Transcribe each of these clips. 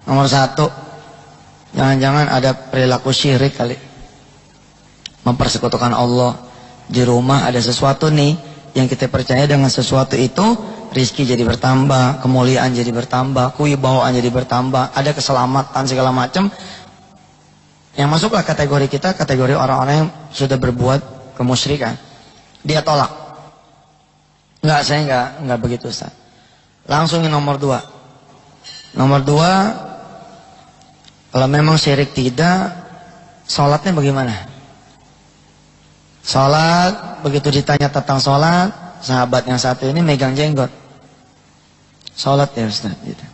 Nomor satu, jangan-jangan ada perilaku syirik kali. Mempersekutukan Allah. Di rumah ada sesuatu nih yang kita percaya dengan sesuatu itu, rizki jadi bertambah, kemuliaan jadi bertambah, kewibawaan jadi bertambah, ada keselamatan segala macam. Yang masuklah kategori kita, kategori orang-orang yang sudah berbuat kemusyrikan. Dia tolak. Enggak, saya enggak begitu, Ustaz. Langsung yang nomor dua. Nomor dua, kalau memang syirik tidak, sholatnya bagaimana? Sholat, begitu ditanya tentang sholat, sahabat yang satu ini megang jenggot. Sholat ya Ustaz gitu.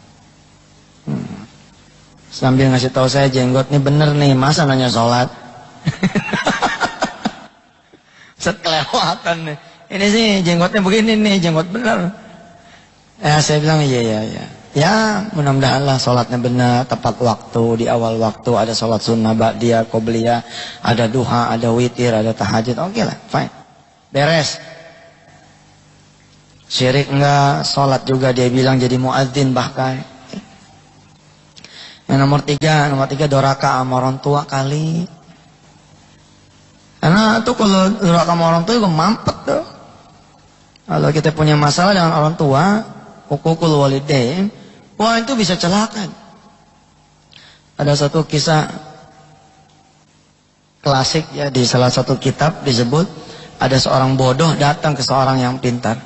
Sambil ngasih tahu saya jenggot ini bener nih, masa nanya sholat? Ustaz kelewatan nih. Ini sih jenggotnya begini nih, jenggot bener. Saya bilang iya. Ya mudah-mudahanlah sholatnya benar, tepat waktu, di awal waktu, ada sholat sunnah, ba'diyah, qobliyah, ada duha, ada witir, ada tahajud, oke lah, fine. Beres. Syirik enggak, sholat juga dia bilang jadi muadzin bahkan. Yang nomor tiga doraka sama orang tua kali. Karena tuh kalau doraka sama orang tua juga mampet tuh. Kalau kita punya masalah dengan orang tua, hukukul walidain, wah itu bisa celaka. Ada satu kisah klasik ya di salah satu kitab disebut, ada seorang bodoh datang ke seorang yang pintar.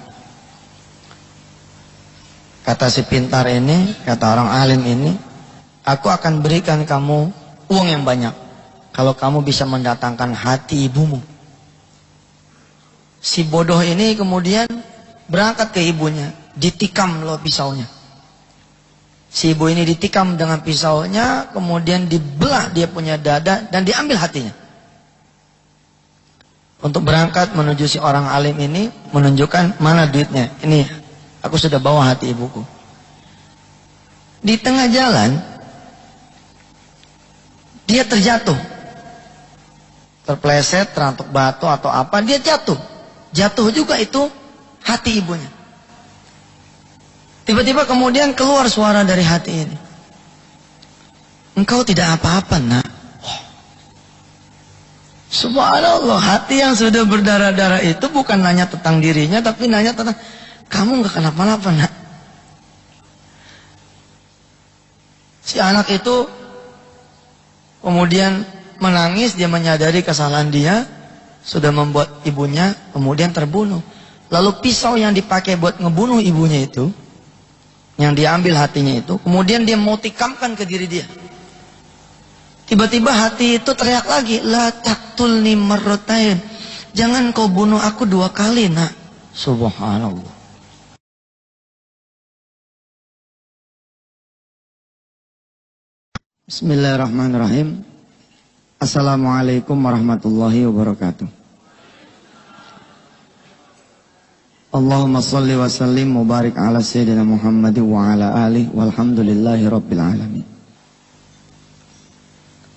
Kata si pintar ini, kata orang alim ini, aku akan berikan kamu uang yang banyak kalau kamu bisa mendatangkan hati ibumu. Si bodoh ini kemudian berangkat ke ibunya, ditikam loh pisaunya. Si ibu ini ditikam dengan pisaunya, kemudian dibelah dia punya dada dan diambil hatinya. Untuk berangkat menuju si orang alim ini, menunjukkan mana duitnya. Ini, aku sudah bawa hati ibuku. Di tengah jalan, dia terjatuh. Terpleset, terantuk batu atau apa, dia jatuh. Jatuh juga itu hati ibunya. Tiba-tiba kemudian keluar suara dari hati ini. Engkau tidak apa-apa nak. Subhanallah, hati yang sudah berdarah-darah itu bukan nanya tentang dirinya, tapi nanya tentang kamu gak kenapa-napa nak. Si anak itu kemudian menangis, dia menyadari kesalahan dia, sudah membuat ibunya kemudian terbunuh. Lalu pisau yang dipakai buat ngebunuh ibunya itu, yang diambil hatinya itu, kemudian dia mau tikamkan ke diri dia. Tiba-tiba hati itu teriak lagi, la taqtulni marratain. Jangan kau bunuh aku 2 kali, nak. Subhanallah. Bismillahirrahmanirrahim. Assalamualaikum warahmatullahi wabarakatuh. Allahumma salli wa sallim mubarik ala sayyidina Muhammad wa ala alihi walhamdulillahi rabbil alamin.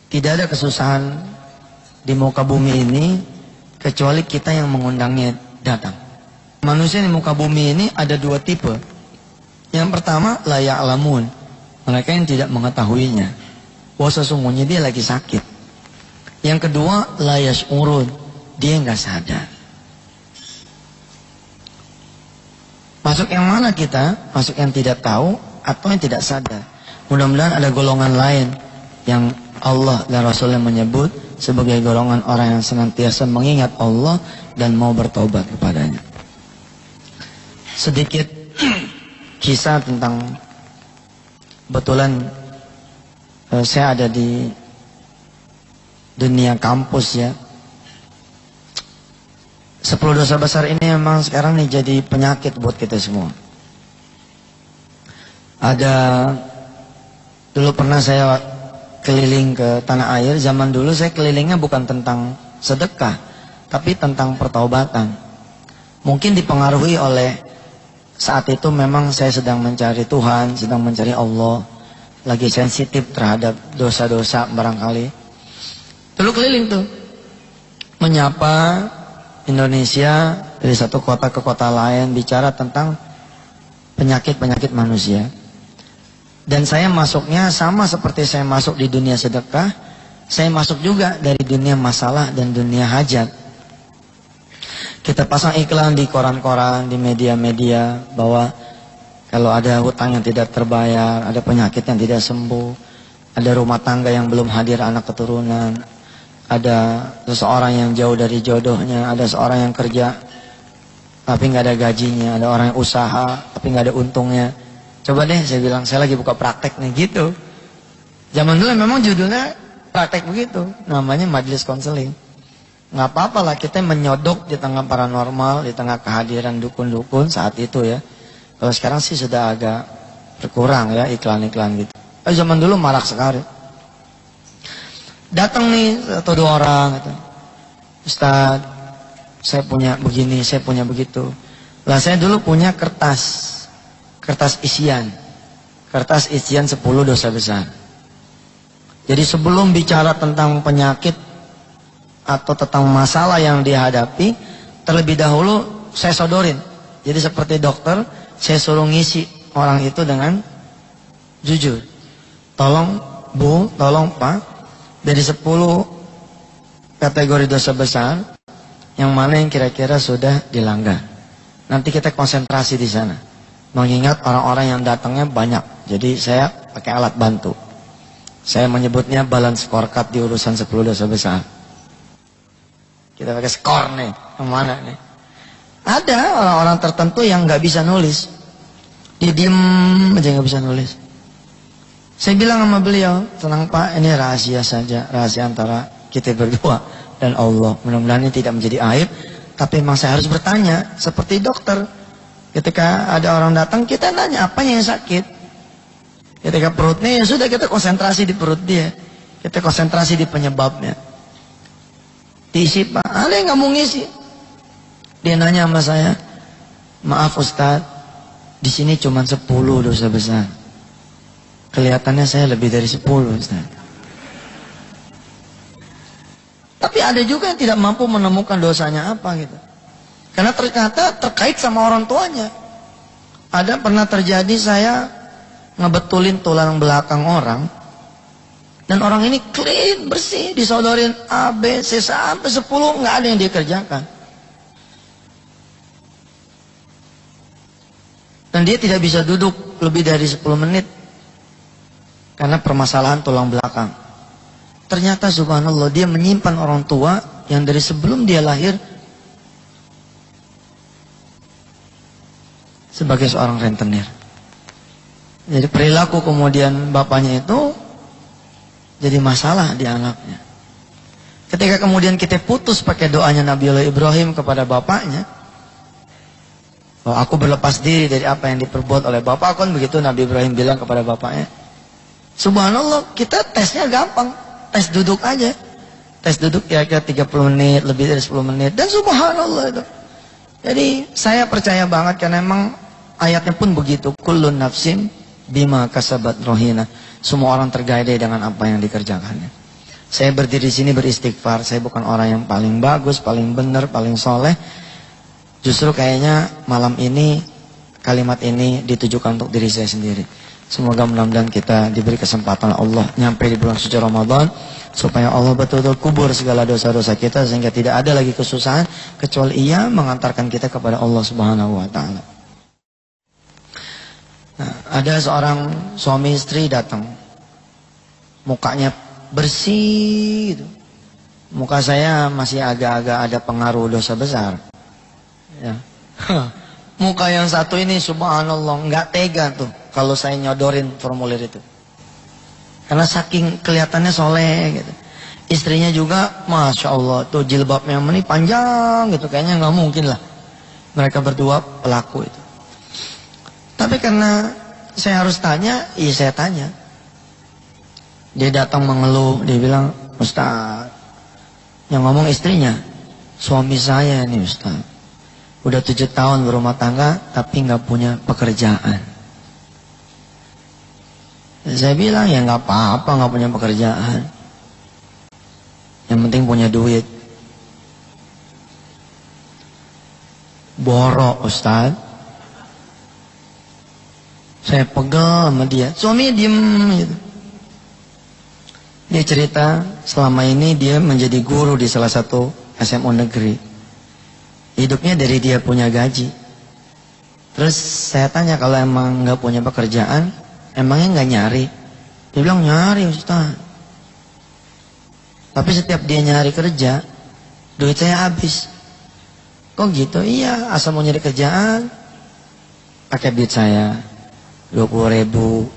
Tidak ada kesusahan di muka bumi ini kecuali kita yang mengundangnya datang. Manusia di muka bumi ini ada 2 tipe. Yang pertama la ya'lamun, mereka yang tidak mengetahuinya bahwa sesungguhnya dia lagi sakit. Yang kedua la yash'urun, dia nggak sadar. Masuk yang mana kita? Masuk yang tidak tahu atau yang tidak sadar? Mudah-mudahan ada golongan lain yang Allah dan Rasulnya menyebut sebagai golongan orang yang senantiasa mengingat Allah dan mau bertobat kepadanya. Sedikit kisah tentang, kebetulan saya ada di dunia kampus ya. 10 dosa besar ini memang sekarang nih jadi penyakit buat kita semua. Dulu pernah saya keliling ke tanah air. Zaman dulu saya kelilingnya bukan tentang sedekah, tapi tentang pertaubatan. Mungkin dipengaruhi oleh saat itu memang saya sedang mencari Tuhan, sedang mencari Allah, lagi sensitif terhadap dosa-dosa barangkali. Dulu keliling tuh, menyapa Indonesia dari satu kota ke kota lain, bicara tentang penyakit-penyakit manusia. Dan saya masuknya sama seperti saya masuk di dunia sedekah, saya masuk juga dari dunia masalah dan dunia hajat. Kita pasang iklan di koran-koran, di media-media, bahwa kalau ada hutang yang tidak terbayar, ada penyakit yang tidak sembuh, ada rumah tangga yang belum hadir anak keturunan, ada seseorang yang jauh dari jodohnya, ada seorang yang kerja tapi nggak ada gajinya, ada orang yang usaha tapi nggak ada untungnya. Coba deh, saya bilang, saya lagi buka praktek nih, gitu. Zaman dulu memang judulnya praktek begitu, namanya majelis konseling. Nggak apa-apa lah kita menyodok di tengah paranormal, di tengah kehadiran dukun-dukun saat itu ya. Kalau sekarang sih sudah agak berkurang ya iklan-iklan gitu. Zaman dulu marak sekali. Datang nih satu dua orang gitu. Ustaz, saya punya begini, saya punya begitu. Lah saya dulu punya kertas isian 10 dosa besar. Jadi sebelum bicara tentang penyakit atau tentang masalah yang dihadapi, terlebih dahulu saya sodorin. Jadi seperti dokter, saya suruh ngisi orang itu dengan jujur. Tolong Bu, tolong Pak, dari 10 kategori dosa besar, yang mana yang kira-kira sudah dilanggar. Nanti kita konsentrasi di sana. Mengingat orang-orang yang datangnya banyak. Jadi saya pakai alat bantu. Saya menyebutnya balance scorecard di urusan 10 dosa besar. Kita pakai skor nih, yang mana nih? Ada orang-orang tertentu yang nggak bisa nulis, dia diem aja nggak bisa nulis. Saya bilang sama beliau, tenang Pak, ini rahasia saja, rahasia antara kita berdua dan Allah. Mudah-mudahan ini tidak menjadi aib, tapi memang saya harus bertanya, seperti dokter. Ketika ada orang datang, kita nanya apa yang sakit. Ketika perutnya, ya sudah kita konsentrasi di perut dia, kita konsentrasi di penyebabnya. Diisi Pak, ada yang nggak mau ngisi. Dia nanya sama saya, maaf Ustaz, di sini cuma 10 dosa besar. Kelihatannya saya lebih dari 10 Ustaz. Tapi ada juga yang tidak mampu menemukan dosanya apa gitu. Karena ternyata terkait sama orang tuanya. Ada pernah terjadi saya ngebetulin tulang belakang orang. Dan orang ini clean, bersih, disodorin A, B, C sampai 10, nggak ada yang dia kerjakan. Dan dia tidak bisa duduk lebih dari 10 menit. Karena permasalahan tulang belakang. Ternyata subhanallah dia menyimpan orang tua yang dari sebelum dia lahir sebagai seorang rentenir. Jadi perilaku kemudian bapaknya itu jadi masalah di anaknya. Ketika kemudian kita putus pakai doanya Nabiullah Ibrahim kepada bapaknya, bahwa aku berlepas diri dari apa yang diperbuat oleh bapak, kan begitu Nabi Ibrahim bilang kepada bapaknya. Subhanallah, kita tesnya gampang, tes duduk aja. Tes duduk kira-kira 30 menit, lebih dari 10 menit, dan subhanallah itu. Jadi saya percaya banget karena memang ayatnya pun begitu, kullun nafsin bima kasabat rohina. Semua orang tergadai dengan apa yang dikerjakannya. Saya berdiri di sini beristighfar. Saya bukan orang yang paling bagus, paling benar, paling soleh. Justru kayaknya malam ini kalimat ini ditujukan untuk diri saya sendiri. Semoga mudah-mudahan kita diberi kesempatan Allah nyampe di bulan suci Ramadan, supaya Allah betul-betul kubur segala dosa-dosa kita sehingga tidak ada lagi kesusahan kecuali Ia mengantarkan kita kepada Allah Subhanahu wa taala. Nah, ada seorang suami istri datang, mukanya bersih gitu. Muka saya masih agak-agak ada pengaruh dosa besar ya. Muka yang satu ini subhanallah nggak tega tuh kalau saya nyodorin formulir itu, karena saking kelihatannya soleh gitu. Istrinya juga masya Allah tuh jilbabnya ini panjang gitu, kayaknya nggak mungkin lah mereka berdua pelaku itu. Tapi karena saya harus tanya, iya saya tanya. Dia datang mengeluh, dia bilang, Ustaz, yang ngomong istrinya, suami saya nih Ustaz, udah 7 tahun berumah tangga tapi nggak punya pekerjaan. Saya bilang ya nggak apa-apa nggak punya pekerjaan, yang penting punya duit. Borok Ustaz. Saya pegel sama dia. Suaminya diem gitu. Dia cerita selama ini dia menjadi guru di salah satu SMU negeri. Hidupnya dari dia punya gaji. Terus saya tanya kalau emang nggak punya pekerjaan, emangnya nggak nyari? Dia bilang nyari Ustaz. Tapi setiap dia nyari kerja, duit saya habis. Kok gitu? Iya, asal mau nyari kerjaan, pakai duit saya 20.000,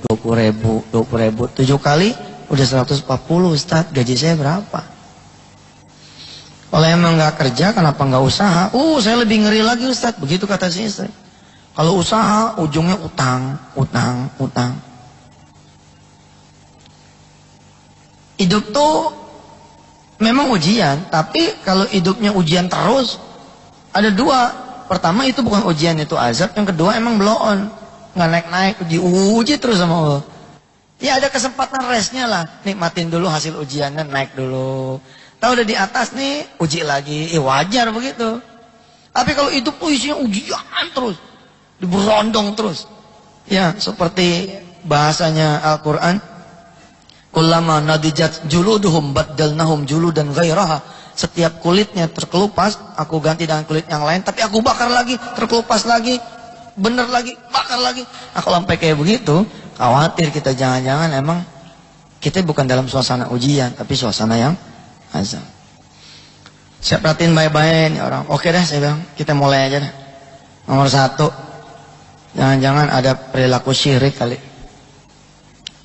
20.000, 20.000, 7 kali udah 140 Ustaz. Gaji saya berapa? Kalau emang nggak kerja, kenapa nggak usaha? Saya lebih ngeri lagi Ustaz. Begitu kata si istri. Kalau usaha, ujungnya utang, utang, utang. Hidup tuh memang ujian, tapi kalau hidupnya ujian terus, ada dua. Pertama itu bukan ujian, itu azab. Yang kedua emang blow on, nggak naik-naik, diuji terus sama Allah. Ya ada kesempatan restnya lah, nikmatin dulu hasil ujiannya, naik dulu. Tahu udah di atas nih, uji lagi, wajar begitu. Tapi kalau hidup tuh isinya ujian terus, diberondong terus. Ya seperti bahasanya Al-Quran, kullama nadijat juluduhum baddalnahum juludan ghairaha. Setiap kulitnya terkelupas, aku ganti dengan kulit yang lain, tapi aku bakar lagi, terkelupas lagi, bener lagi, bakar lagi. Nah kalau sampai kayak begitu, khawatir kita jangan-jangan emang kita bukan dalam suasana ujian, tapi suasana yang azab. Saya perhatiin baik-baik nih orang. Oke dah saya bilang, kita mulai aja dah. Nomor 1, jangan-jangan ada perilaku syirik kali,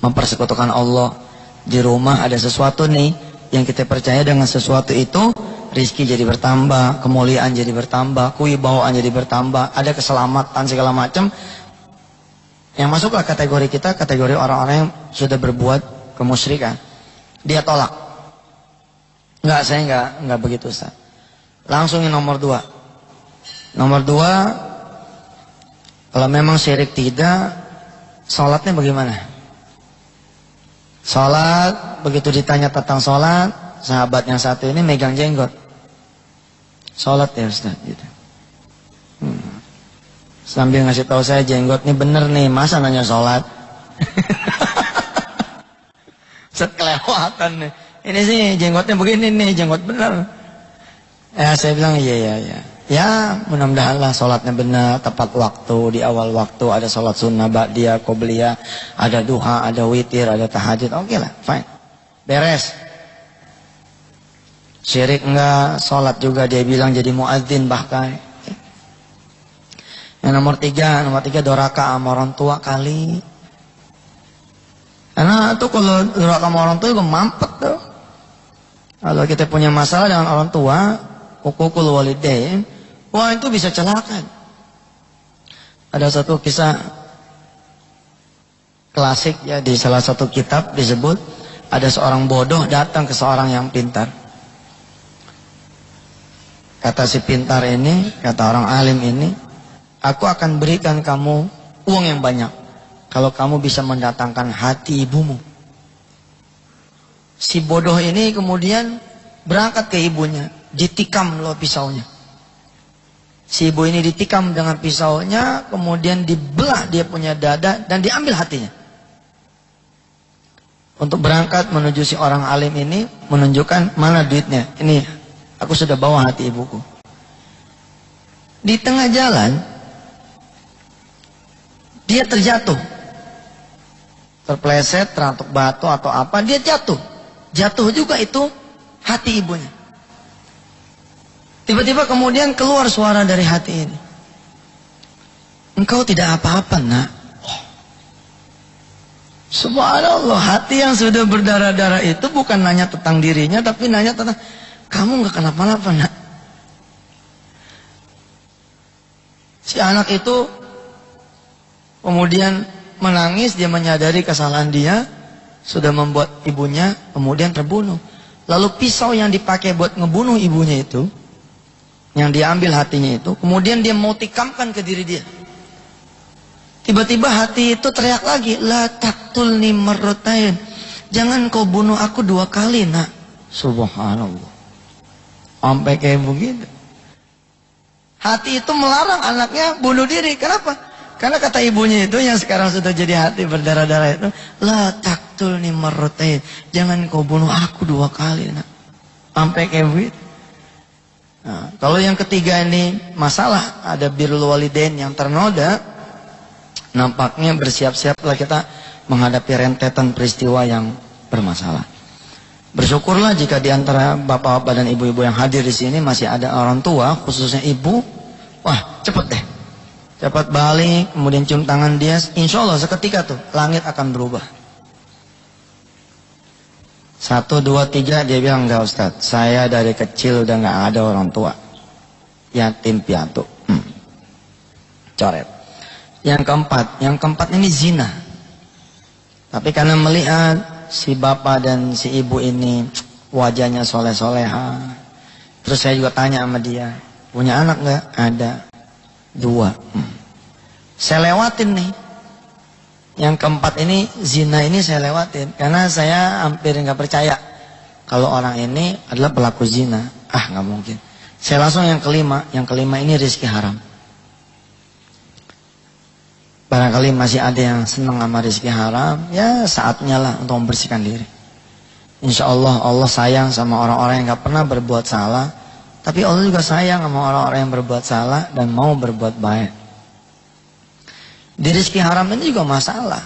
mempersekutukan Allah. Di rumah ada sesuatu nih yang kita percaya, dengan sesuatu itu rizki jadi bertambah, kemuliaan jadi bertambah, kewibawaan jadi bertambah, ada keselamatan segala macam. Yang masuk ke kategori kita, kategori orang-orang yang sudah berbuat kemusyrikan. Dia tolak. Enggak, saya enggak begitu Ustaz. Langsung yang nomor 2. Nomor 2, kalau memang syirik tidak, sholatnya bagaimana? Sholat, begitu ditanya tentang sholat, sahabat yang satu ini megang jenggot. Sholat ya Ustaz gitu. Sambil ngasih tahu saya, jenggot nih bener nih, masa nanya sholat? Set kelewatan nih. Ini sih jenggotnya begini nih, jenggot bener. Ya saya bilang iya. Ya mudah-mudahan lah sholatnya benar, tepat waktu, di awal waktu, ada sholat sunnah, ba'diyah, qobliyah, ada duha, ada witir, ada tahajud. Oke lah, fine. Beres. Syirik enggak, sholat juga dia bilang jadi muadzin bahkan. Yang nomor 3 doraka sama orang tua kali. Karena tuh kalau doraka sama orang tua juga mampet tuh. Kalau kita punya masalah dengan orang tua, hukukul walidain, wah itu bisa celaka. Ada satu kisah klasik ya, di salah satu kitab disebut, ada seorang bodoh datang ke seorang yang pintar. Kata si pintar ini, kata orang alim ini, aku akan berikan kamu uang yang banyak kalau kamu bisa mendatangkan hati ibumu. Si bodoh ini kemudian berangkat ke ibunya, ditikam loh pisaunya. Si ibu ini ditikam dengan pisaunya, kemudian dibelah dia punya dada dan diambil hatinya. Untuk berangkat menuju si orang alim ini, menunjukkan mana duitnya. Ini, aku sudah bawa hati ibuku. Di tengah jalan, dia terjatuh. Terpleset, terantuk batu atau apa, dia jatuh. Jatuh juga itu hati ibunya. Tiba-tiba kemudian keluar suara dari hati ini. Engkau tidak apa-apa nak. Subhanallah, hati yang sudah berdarah-darah itu bukan nanya tentang dirinya, tapi nanya tentang, kamu gak kenapa-napa nak. Si anak itu kemudian menangis, dia menyadari kesalahan dia, sudah membuat ibunya kemudian terbunuh. Lalu pisau yang dipakai buat ngebunuh ibunya itu, yang diambil hatinya itu, kemudian dia mau tikamkan ke diri dia. Tiba-tiba hati itu teriak lagi, la taqtulni marratain, jangan kau bunuh aku 2 kali nak. Subhanallah, sampai kayak begitu. Hati itu melarang anaknya bunuh diri. Kenapa? Karena kata ibunya itu yang sekarang sudah jadi hati berdarah-darah itu, la taktulni marratain. Jangan kau bunuh aku 2 kali, nak. Sampai kayak begitu. Nah, kalau yang ketiga ini masalah ada birrul walidain yang ternoda, nampaknya bersiap-siaplah kita menghadapi rentetan peristiwa yang bermasalah. Bersyukurlah jika di antara bapak-bapak dan ibu-ibu yang hadir di sini masih ada orang tua, khususnya ibu. Wah, cepet deh. Cepat balik, kemudian cium tangan dia. Insya Allah seketika tuh langit akan berubah. 1, 2, 3 dia bilang, enggak Ustaz, saya dari kecil udah gak ada orang tua, yatim piatu. Coret. Yang keempat ini zina. Tapi karena melihat si bapak dan si ibu ini wajahnya soleh-soleha, terus saya juga tanya sama dia, punya anak gak? Ada 2. Saya lewatin nih. Yang keempat ini, zina ini saya lewatin. Karena saya hampir gak percaya kalau orang ini adalah pelaku zina. Gak mungkin. Saya langsung yang kelima. Yang kelima ini rezeki haram. Barangkali masih ada yang senang sama rezeki haram, ya saatnya lah untuk membersihkan diri. Insya Allah, Allah sayang sama orang-orang yang gak pernah berbuat salah. Tapi Allah juga sayang sama orang-orang yang berbuat salah dan mau berbuat baik. Di rezeki haram ini juga masalah.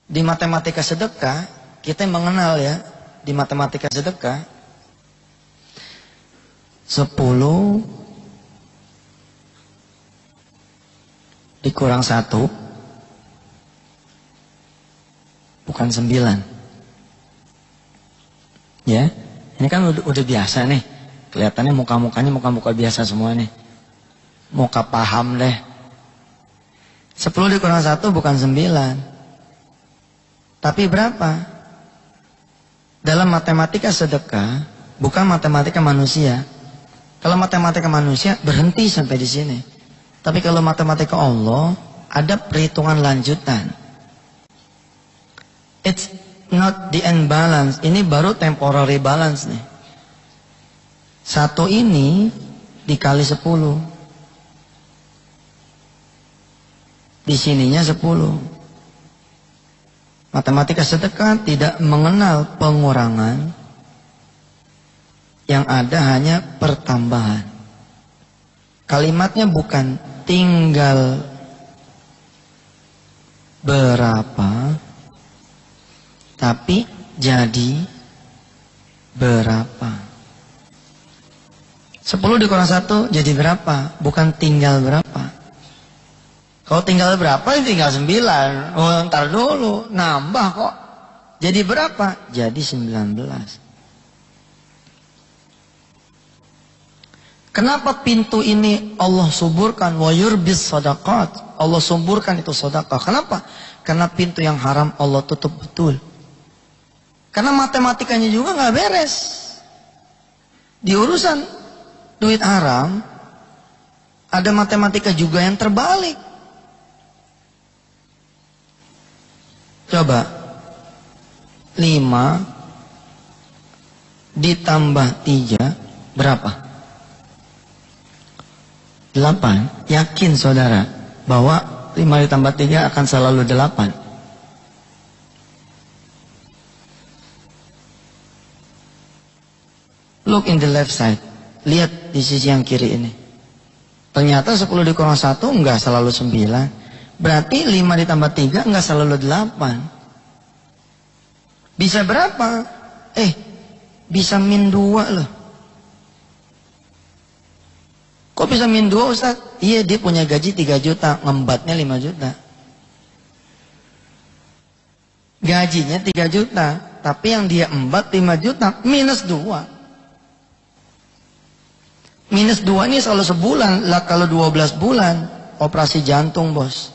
Di matematika sedekah, kita mengenal ya, di matematika sedekah, 10 dikurang 1, bukan 9. Ya. Ini kan udah biasa nih. Kelihatannya muka-mukanya muka-muka biasa semua nih. Muka paham deh. 10 dikurang 1 bukan 9. Tapi berapa? Dalam matematika sedekah, bukan matematika manusia. Kalau matematika manusia berhenti sampai di sini. Tapi kalau matematika Allah, ada perhitungan lanjutan. It's not the end balance. Ini baru temporary balance nih. 1 ini dikali 10. Di sininya 10. Matematika sedekah tidak mengenal pengurangan. Yang ada hanya pertambahan. Kalimatnya bukan tinggal berapa, tapi jadi berapa. 10 dikurang 1 jadi berapa? Bukan tinggal berapa. Kalau tinggal berapa, tinggal 9. Oh, ntar dulu, nambah kok. Jadi berapa? Jadi 19. Kenapa pintu ini Allah suburkan? Wa yurbis sadaqat. Allah suburkan itu sedekah. Kenapa? Karena pintu yang haram Allah tutup betul. Karena matematikanya juga nggak beres. Di urusan duit haram, ada matematika juga yang terbalik. Coba 5 ditambah 3 berapa? 8. Yakin saudara bahwa 5 ditambah 3 akan selalu 8? Look in the left side. Lihat di sisi yang kiri ini. Ternyata 10 dikurang 1 enggak selalu 9. Berarti 5 ditambah 3 enggak selalu 8. Bisa berapa? Bisa min 2 loh. Kok bisa min 2 Ustaz? Iya, dia punya gaji 3 juta, ngembatnya 5 juta. Gajinya 3 juta, tapi yang dia embat 5 juta, minus 2. Minus 2 ini selalu sebulan, lah kalau 12 bulan, operasi jantung bos.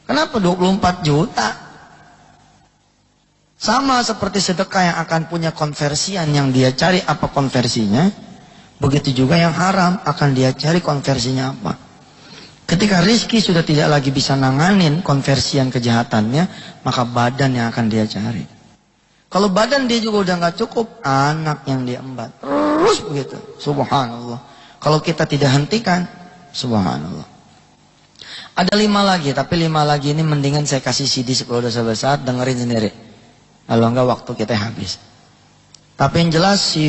Kenapa 24 juta? Sama seperti sedekah yang akan punya konversian yang dia cari apa konversinya. Begitu juga yang haram akan dia cari konversinya apa. Ketika rizki sudah tidak lagi bisa nanganin konversian kejahatannya, maka badan yang akan dia cari. Kalau badan dia juga udah gak cukup, anak yang dia embat. Terus begitu. Subhanallah. Kalau kita tidak hentikan, subhanallah. Ada 5 lagi, tapi 5 lagi ini mendingan saya kasih CD 10 dosa besar, dengerin sendiri. Kalau enggak waktu kita habis. Tapi yang jelas si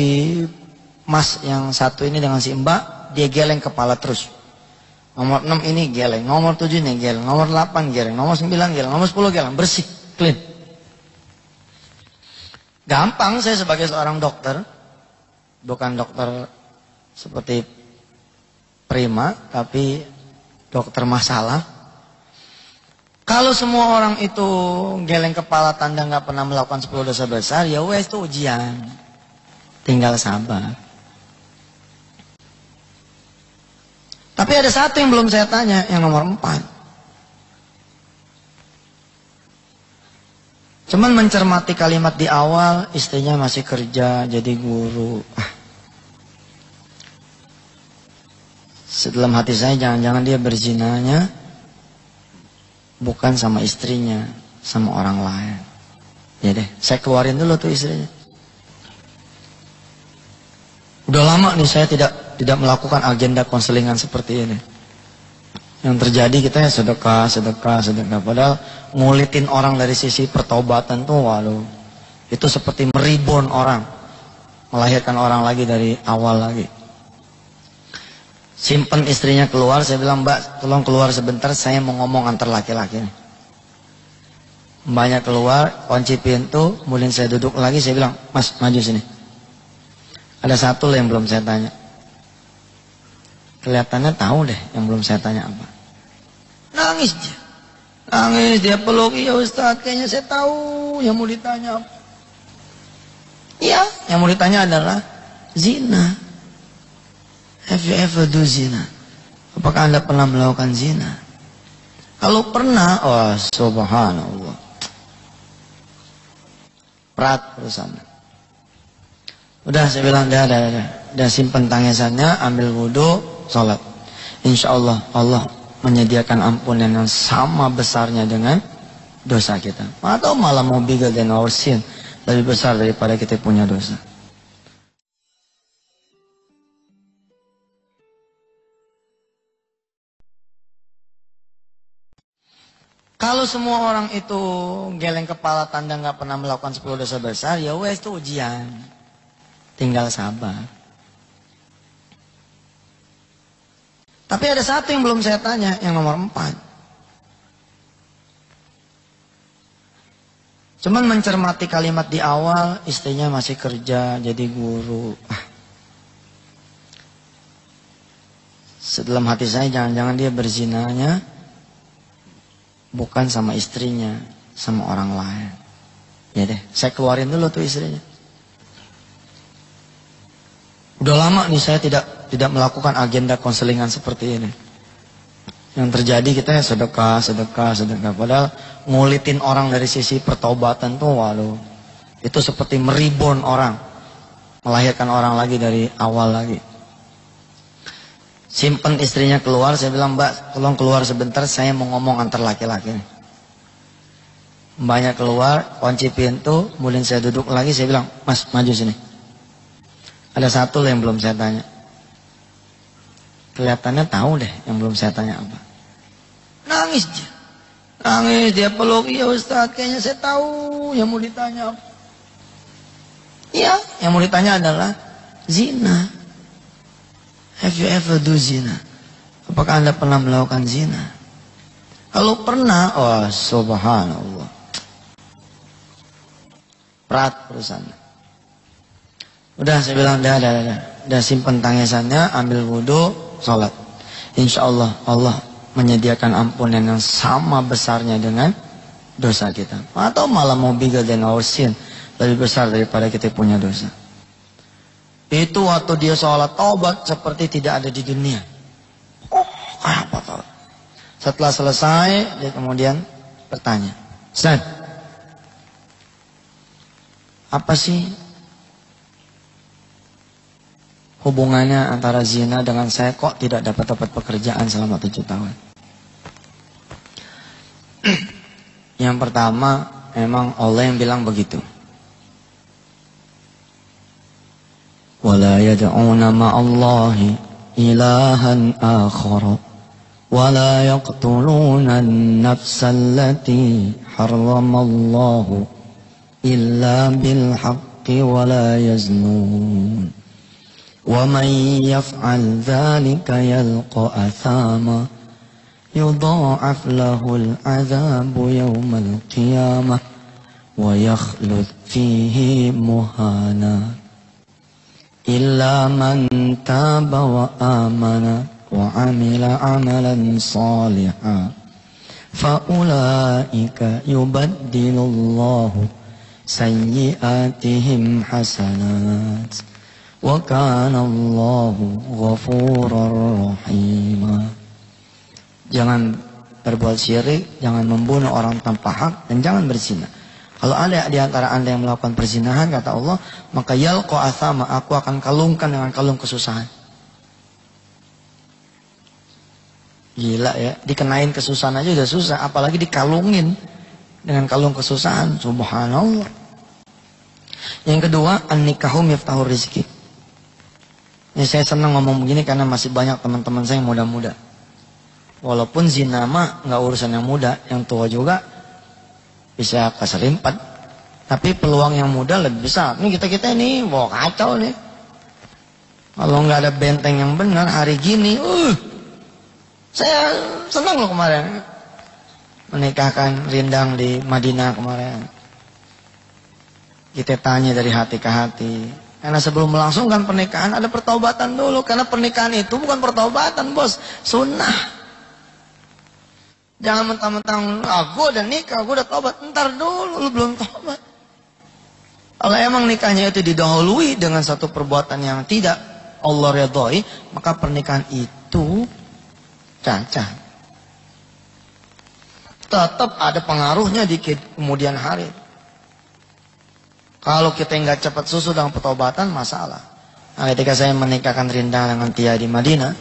Mas yang satu ini dengan si Mbak, dia geleng kepala terus. Nomor 6 ini geleng, nomor 7 ini geleng, nomor 8 geleng, nomor 9 geleng, nomor 10 geleng, bersih, clean. Gampang saya sebagai seorang dokter, bukan dokter seperti prima, tapi dokter masalah. Kalau semua orang itu geleng kepala tanda nggak pernah melakukan 10 dosa besar, ya wes itu ujian. Tinggal sabar. Tapi ada satu yang belum saya tanya, yang nomor 4. Cuman mencermati kalimat di awal, istrinya masih kerja jadi guru. Dalam hati saya jangan-jangan dia berzinanya bukan sama istrinya, sama orang lain. Ya deh, saya keluarin dulu tuh istrinya. Udah lama nih saya tidak melakukan agenda konselingan seperti ini. Yang terjadi kita ya sedekah. Padahal ngulitin orang dari sisi pertobatan tuh, waduh, itu seperti meribon orang, melahirkan orang lagi dari awal lagi. Simpen istrinya keluar, saya bilang, Mbak tolong keluar sebentar, saya mau ngomong antar laki-laki. Mbaknya keluar, kunci pintu, kemudian saya duduk lagi, saya bilang, Mas maju sini. Ada satu yang belum saya tanya. Kelihatannya tahu deh yang belum saya tanya apa. Nangis dia. Nangis dia peluk, iya Ustaz, kayaknya saya tahu yang mau ditanya apa. Iya, yang mau ditanya adalah zina. Have you ever do zina? Apakah Anda pernah melakukan zina? Kalau pernah, oh subhanallah. Berat urusannya. Udah saya bilang, udah simpen tangisannya, ambil wudhu, sholat. Insya Allah, Allah menyediakan ampunan yang sama besarnya dengan dosa kita. Atau malah mau bigger than our sin, lebih besar daripada kita punya dosa. Kalau semua orang itu geleng kepala tanda nggak pernah melakukan 10 dosa besar, ya wes itu ujian. Tinggal sabar. Tapi ada satu yang belum saya tanya, yang nomor 4. Cuman mencermati kalimat di awal, istrinya masih kerja jadi guru. Dalam hati saya jangan-jangan dia berzinanya bukan sama istrinya, sama orang lain. Ya deh, saya keluarin dulu tuh istrinya. Udah lama nih saya tidak melakukan agenda konselingan seperti ini. Yang terjadi kita ya sedekah. Padahal ngulitin orang dari sisi pertobatan tuh, waduh, itu seperti meribon orang, melahirkan orang lagi dari awal lagi. Simpen istrinya keluar, saya bilang, Mbak tolong keluar sebentar, saya mau ngomong antar laki-laki. Mbaknya keluar, kunci pintu, kemudian saya duduk lagi, saya bilang, Mas maju sini. Ada satu yang belum saya tanya. Kelihatannya tahu deh yang belum saya tanya apa. Nangis dia. Nangis dia peluk, iya Ustaz, kayaknya saya tahu yang mau ditanya apa. Iya, yang mau ditanya adalah zina. Have you ever do zina? Apakah Anda pernah melakukan zina? Kalau pernah, oh subhanallah. Berat urusannya. Udah saya bilang, udah simpen tangisannya, ambil wudhu, sholat. Insya Allah, Allah menyediakan ampunan yang sama besarnya dengan dosa kita. Atau malah mau bigger than our sin, lebih besar daripada kita punya dosa. Itu waktu dia sholat taubat seperti tidak ada di dunia. Oh, kayak apa tau? Setelah selesai, dia kemudian bertanya, Ustaz, apa sih hubungannya antara zina dengan saya, kok tidak dapat pekerjaan selama 7 tahun? Yang pertama, memang Allah yang bilang begitu. Wala yad'una ma'allahi ilahan akhara ولا يقتلون النفس التي حرم الله إلا بالحق ولا يزنون ومن يفعل ذلك يلقى أثاما يضاعف له العذاب يوم القيامة ويخلد فيه مهانا إلا من تاب وآمن وعمل عملا صالحا فأولئك يبدل الله سيئاتهم حسنات وكان الله غفورا رحيما. Jangan berbuat syirik, jangan membunuh orang tanpa hak, dan jangan berzina. Kalau ada di antara anda yang melakukan perzinahan, kata Allah, maka yalqa athama, aku akan kalungkan dengan kalung kesusahan. Gila ya, dikenain kesusahan aja udah susah, apalagi dikalungin dengan kalung kesusahan. Subhanallah. Yang kedua, an-nikahu miftahur rizki. Ini saya senang ngomong begini karena masih banyak teman-teman saya yang muda-muda. Walaupun zina mah nggak urusan yang muda, yang tua juga bisa keserimpat. Tapi peluang yang muda lebih besar. Ini kita ini bawa kacau nih. Kalau nggak ada benteng yang benar hari gini, saya senang loh kemarin menikahkan Rindang di Madinah kemarin. Kita tanya dari hati ke hati. Karena sebelum melangsungkan pernikahan ada pertaubatan dulu. Karena pernikahan itu bukan pertaubatan, bos, sunnah. Jangan mentang-mentang, gue udah nikah, gue udah tobat. Ntar dulu, lu belum tobat. Kalau emang nikahnya itu didahului dengan satu perbuatan yang tidak Allah ridhoi, maka pernikahan itu cacat. Tetap ada pengaruhnya di kemudian hari. Kalau kita nggak cepat susu dengan pertobatan, masalah. Nah, ketika saya menikahkan Rindang dengan Tia di Madinah,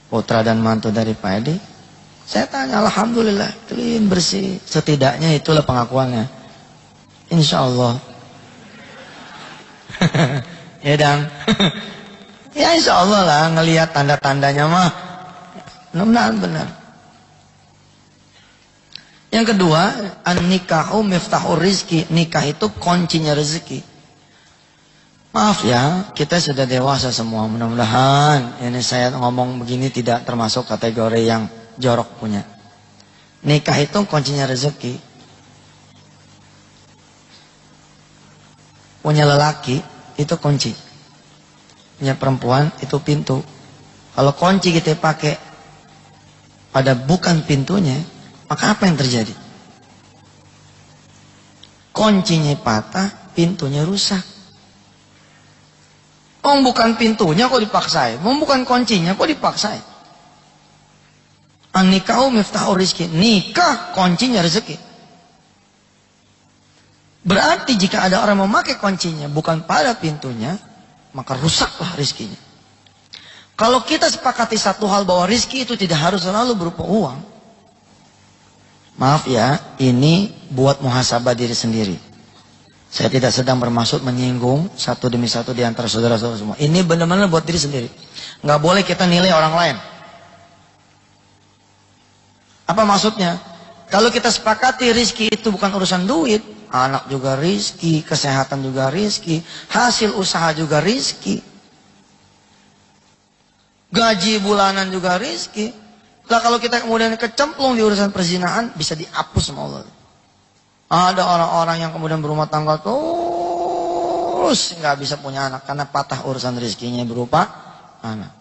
putra dan mantu dari Pak Edi, saya tanya, alhamdulillah, clean, bersih. Setidaknya itulah pengakuannya. Insya Allah. Ya dang. Ya insya Allah lah, ngelihat tanda-tandanya mah. Benar benar. Yang kedua, an-nikahu miftahur rizki. Nikah itu kuncinya rezeki. Maaf ya, kita sudah dewasa semua. Mudah-mudahan ini saya ngomong begini tidak termasuk kategori yang jorok punya. Nikah itu kuncinya rezeki. Punya lelaki itu kunci. Punya perempuan itu pintu. Kalau kunci kita pakai pada bukan pintunya, maka apa yang terjadi? Kuncinya patah, pintunya rusak. Oh, bukan pintunya kok dipaksain. Oh, bukan kuncinya kok dipaksain. An-nikahu miftahur rizki. Nikah kuncinya rezeki. Berarti jika ada orang memakai kuncinya bukan pada pintunya, maka rusaklah rizkinya. Kalau kita sepakati satu hal bahwa rizki itu tidak harus selalu berupa uang. Maaf ya, ini buat muhasabah diri sendiri. Saya tidak sedang bermaksud menyinggung satu demi satu di antara saudara-saudara semua. Ini benar-benar buat diri sendiri. Nggak boleh kita nilai orang lain. Apa maksudnya? Kalau kita sepakati rizki itu bukan urusan duit, anak juga rizki, kesehatan juga rizki, hasil usaha juga rizki, gaji bulanan juga rizki. Nah, kalau kita kemudian kecemplung di urusan perzinahan, bisa dihapus sama Allah. Ada orang-orang yang kemudian berumah tangga terus nggak bisa punya anak karena patah urusan rizkinya berupa anak.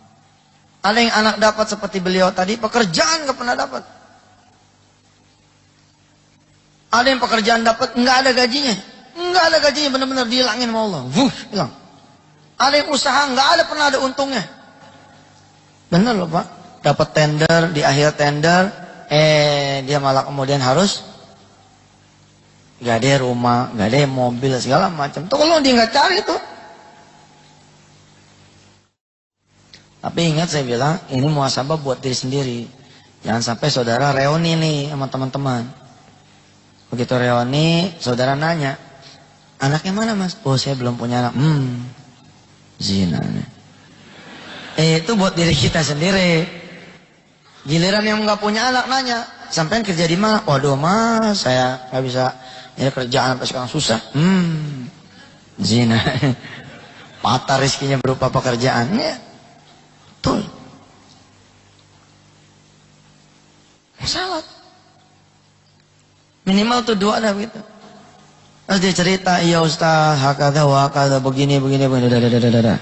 Ada yang anak dapat seperti beliau tadi, pekerjaan nggak pernah dapat. Ada yang pekerjaan dapat, nggak ada gajinya. Nggak ada gajinya, benar-benar dihilangin sama Allah. Hilang. Ada yang usaha, nggak ada pernah ada untungnya. Benar loh Pak. Dapat tender, di akhir tender, dia malah kemudian harus nggak ada rumah, nggak ada mobil, segala macam. Tuh kalau dia nggak cari tuh. Tapi ingat saya bilang, ini muhasabah buat diri sendiri. Jangan sampai saudara reuni nih sama teman-teman. Begitu reuni, saudara nanya, anaknya mana mas? Oh saya belum punya anak. Zina nih. Itu buat diri kita sendiri. Giliran yang nggak punya anak nanya, sampean kerja di mana? Waduh mas, saya nggak bisa, ya kerjaan sampai sekarang susah. Zina. Patah rezekinya berupa pekerjaannya. Betul. Salah. Minimal tuh doa dah gitu. Terus dia cerita, iya Ustaz, hakada wakada begini. Dadah.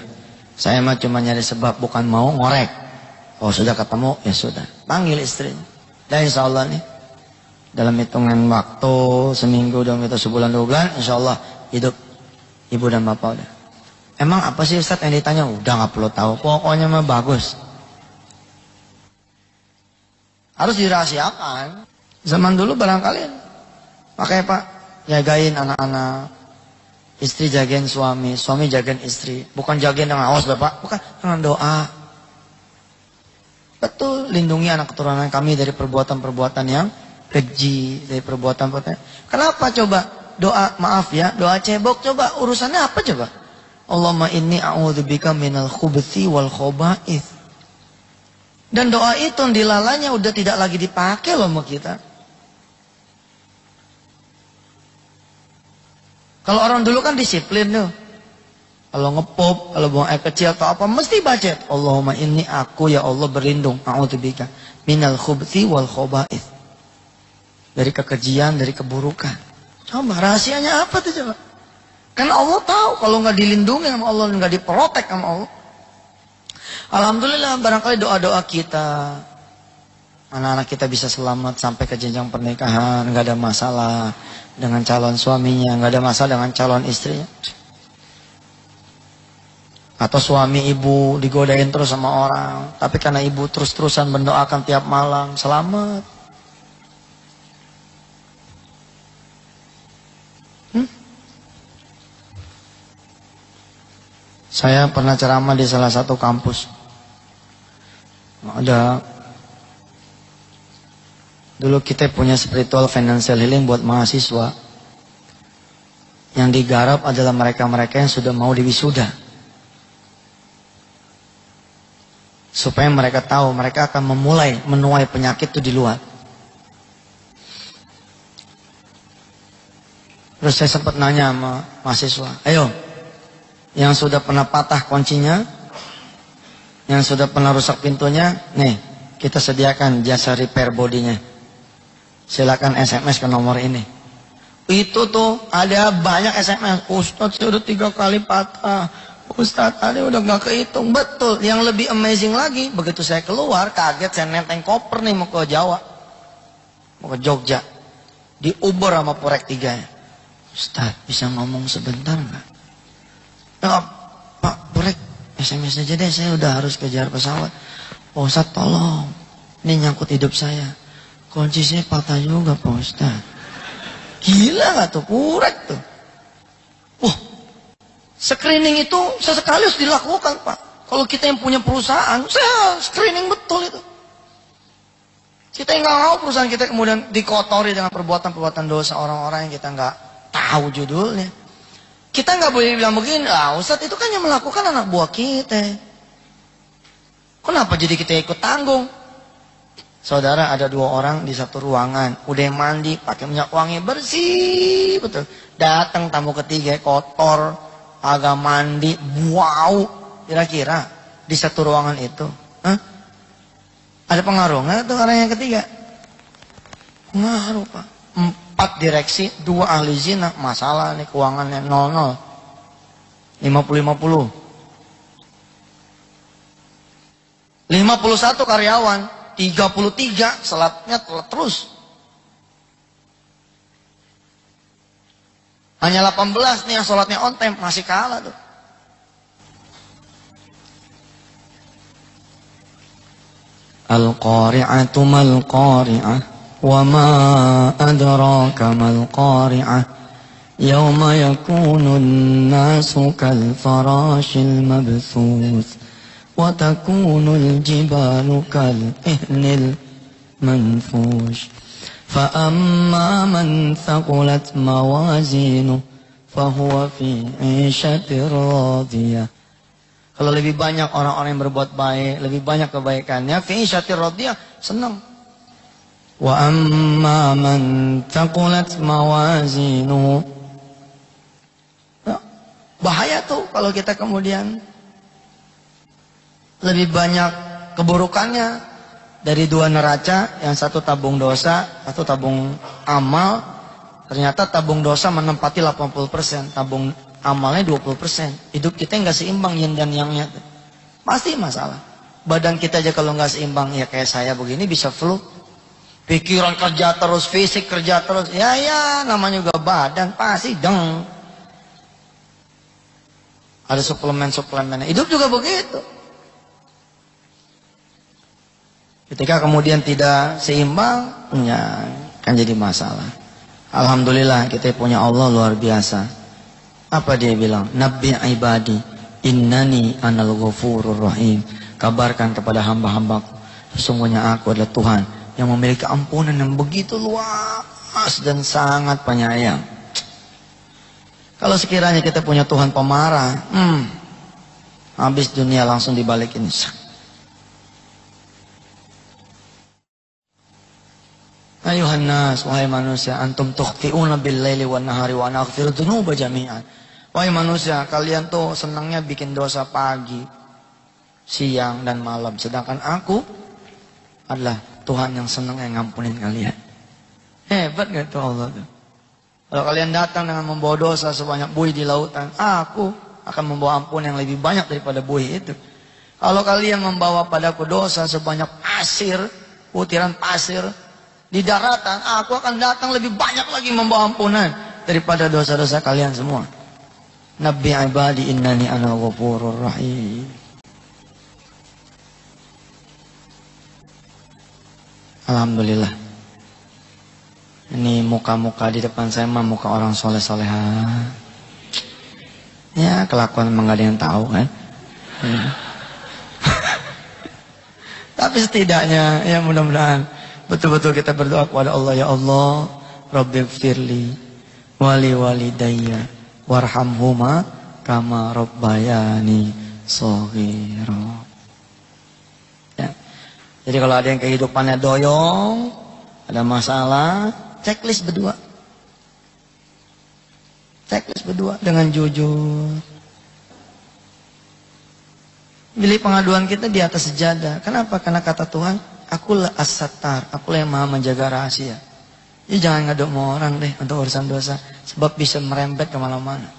Saya mah cuma nyari sebab, bukan mau ngorek. Oh sudah ketemu, ya sudah. Panggil istrinya. Dan insya Allah nih, dalam hitungan waktu, seminggu, 2 minggu, sebulan, 2 bulan, insya Allah hidup ibu dan bapak udah. Emang apa sih Ustaz yang ditanya? Udah gak perlu tahu, pokoknya mah bagus. Harus dirahasiakan. Zaman dulu barangkali, makanya Pak, jagain anak-anak, istri jagain suami, suami jagain istri. Bukan jagain dengan awas Bapak, bukan, dengan doa. Betul, lindungi anak keturunan kami dari perbuatan-perbuatan yang keji, dari perbuatan-perbuatan. Kenapa coba? Doa, maaf ya, doa cebok coba, urusannya apa coba? Allahumma inni a'udzubika minal khubuthi wal khoba'ith. Dan doa itu dilalanya udah tidak lagi dipakai loh sama kita. Kalau orang dulu kan disiplin tuh. Kalau ngepop, kalau buang air kecil atau apa, mesti baca. Allahumma inni aku ya Allah berlindung. A'udzubika minal khubuthi wal khoba'ith. Dari kekejian, dari keburukan. Coba rahasianya apa tuh coba? Karena Allah tahu kalau nggak dilindungi sama Allah, nggak diprotek sama Allah. Alhamdulillah barangkali doa-doa kita, anak-anak kita bisa selamat sampai ke jenjang pernikahan, nggak ada masalah dengan calon suaminya, nggak ada masalah dengan calon istrinya. Atau suami ibu digodain terus sama orang, tapi karena ibu terus-terusan mendoakan tiap malam, selamat. Saya pernah ceramah di salah satu kampus. Dulu kita punya spiritual financial healing buat mahasiswa. Yang digarap adalah mereka-mereka yang sudah mau diwisuda. Supaya mereka tahu mereka akan memulai menuai penyakit itu di luar. Terus saya sempat nanya sama mahasiswa, ayo, yang sudah pernah patah kuncinya, yang sudah pernah rusak pintunya, nih kita sediakan jasa repair bodinya. Silakan SMS ke nomor ini. Itu tuh ada banyak SMS. Ustadz saya udah 3 kali patah. Ustadz tadi udah gak kehitung. Betul. Yang lebih amazing lagi, begitu saya keluar kaget, saya nenteng koper nih mau ke Jawa, mau ke Jogja, di Uber sama Purek 3. Ustadz bisa ngomong sebentar gak? Pak Purek, SMS aja deh, saya udah harus kejar pesawat. Pak Ustadz tolong, ini nyangkut hidup saya. Kunci saya patah juga Pak Ustadz. Gila gak tuh Purek tuh? Wah, screening itu sesekali harus dilakukan Pak. Kalau kita yang punya perusahaan, saya screening betul itu. Kita yang gak mau perusahaan kita kemudian dikotori dengan perbuatan-perbuatan dosa orang-orang yang kita gak tahu judulnya. Kita nggak boleh bilang begini, Ustadz itu kan yang melakukan anak buah kita. Kenapa jadi kita ikut tanggung? Saudara, ada 2 orang di satu ruangan, udah mandi, pakai minyak wangi bersih, betul. Datang tamu ketiga, kotor, agak mandi, bau. Kira-kira di satu ruangan itu, ada pengaruh nggak tuh orang yang ketiga? Pengaruh Pak. 4 direksi, 2 ahli zina, masalah nih keuangannya 00, 50-50. 51 karyawan, 33 salatnya terus. Hanya 18 nih yang salatnya on time, masih kalah tuh. Al-qari'atu mal-qari'ah. وما أدراك ما القارعة يوم يكون الناس كالفراش المبثوث وتكون الجبال كالإهن المنفوش فأما من ثقلت موازينه فهو في عيشة راضية Kalau lebih banyak orang-orang yang berbuat baik, lebih banyak kebaikannya, fi isyatir radiyah, senang. Wa amma man taqulat mawazinuhu. Bahaya tuh kalau kita kemudian lebih banyak keburukannya dari dua neraca, yang satu tabung dosa, satu tabung amal. Ternyata tabung dosa menempati 80%, tabung amalnya 20%. Hidup kita nggak seimbang yin dan yangnya. Pasti masalah. Badan kita aja kalau nggak seimbang, ya kayak saya begini bisa flu. Pikiran kerja terus, fisik kerja terus. Ya namanya juga badan pasti deng. Ada suplemen-suplemennya. Hidup juga begitu. Ketika kemudian tidak seimbang, ya kan jadi masalah. Alhamdulillah kita punya Allah luar biasa. Apa dia bilang? Nabbi ibadi innani anal ghafurur rahim. Kabarkan kepada hamba-hambaku, sesungguhnya aku adalah Tuhan yang memiliki ampunan yang begitu luas dan sangat penyayang. Kalau sekiranya kita punya Tuhan pemarah, habis dunia langsung dibalikin. Ayuhan nas, wahai manusia, antum tukhti'una bil-laili wan-nahari wa ana aghfiru dzunuba jami'an. Wahai manusia, kalian tuh senangnya bikin dosa pagi, siang dan malam, sedangkan aku adalah Tuhan yang senang yang ngampunin kalian. Hebat gak tuh Allah tuh? Kalau kalian datang dengan membawa dosa sebanyak buih di lautan, aku akan membawa ampun yang lebih banyak daripada buih itu. Kalau kalian membawa padaku dosa sebanyak pasir, butiran pasir di daratan, aku akan datang lebih banyak lagi membawa ampunan daripada dosa-dosa kalian semua. Nabbi ibadi innani anal ghafurur rahim. Alhamdulillah. Ini muka-muka di depan saya mah muka orang soleh-soleha. Ya kelakuan emang gak ada yang tahu kan. Tapi setidaknya ya mudah-mudahan betul-betul kita berdoa kepada Allah. Ya Allah, Rabbighfirli wali walidayya warhamhuma kama rabbayani shaghira. Jadi kalau ada yang kehidupannya doyong, ada masalah, checklist berdua. Checklist berdua dengan jujur. Pilih pengaduan kita di atas sejadah. Kenapa? Karena kata Tuhan, akulah as-sattar, akulah yang maha menjaga rahasia. Jadi jangan ngadu sama orang deh untuk urusan dosa, sebab bisa merembet kemana-mana.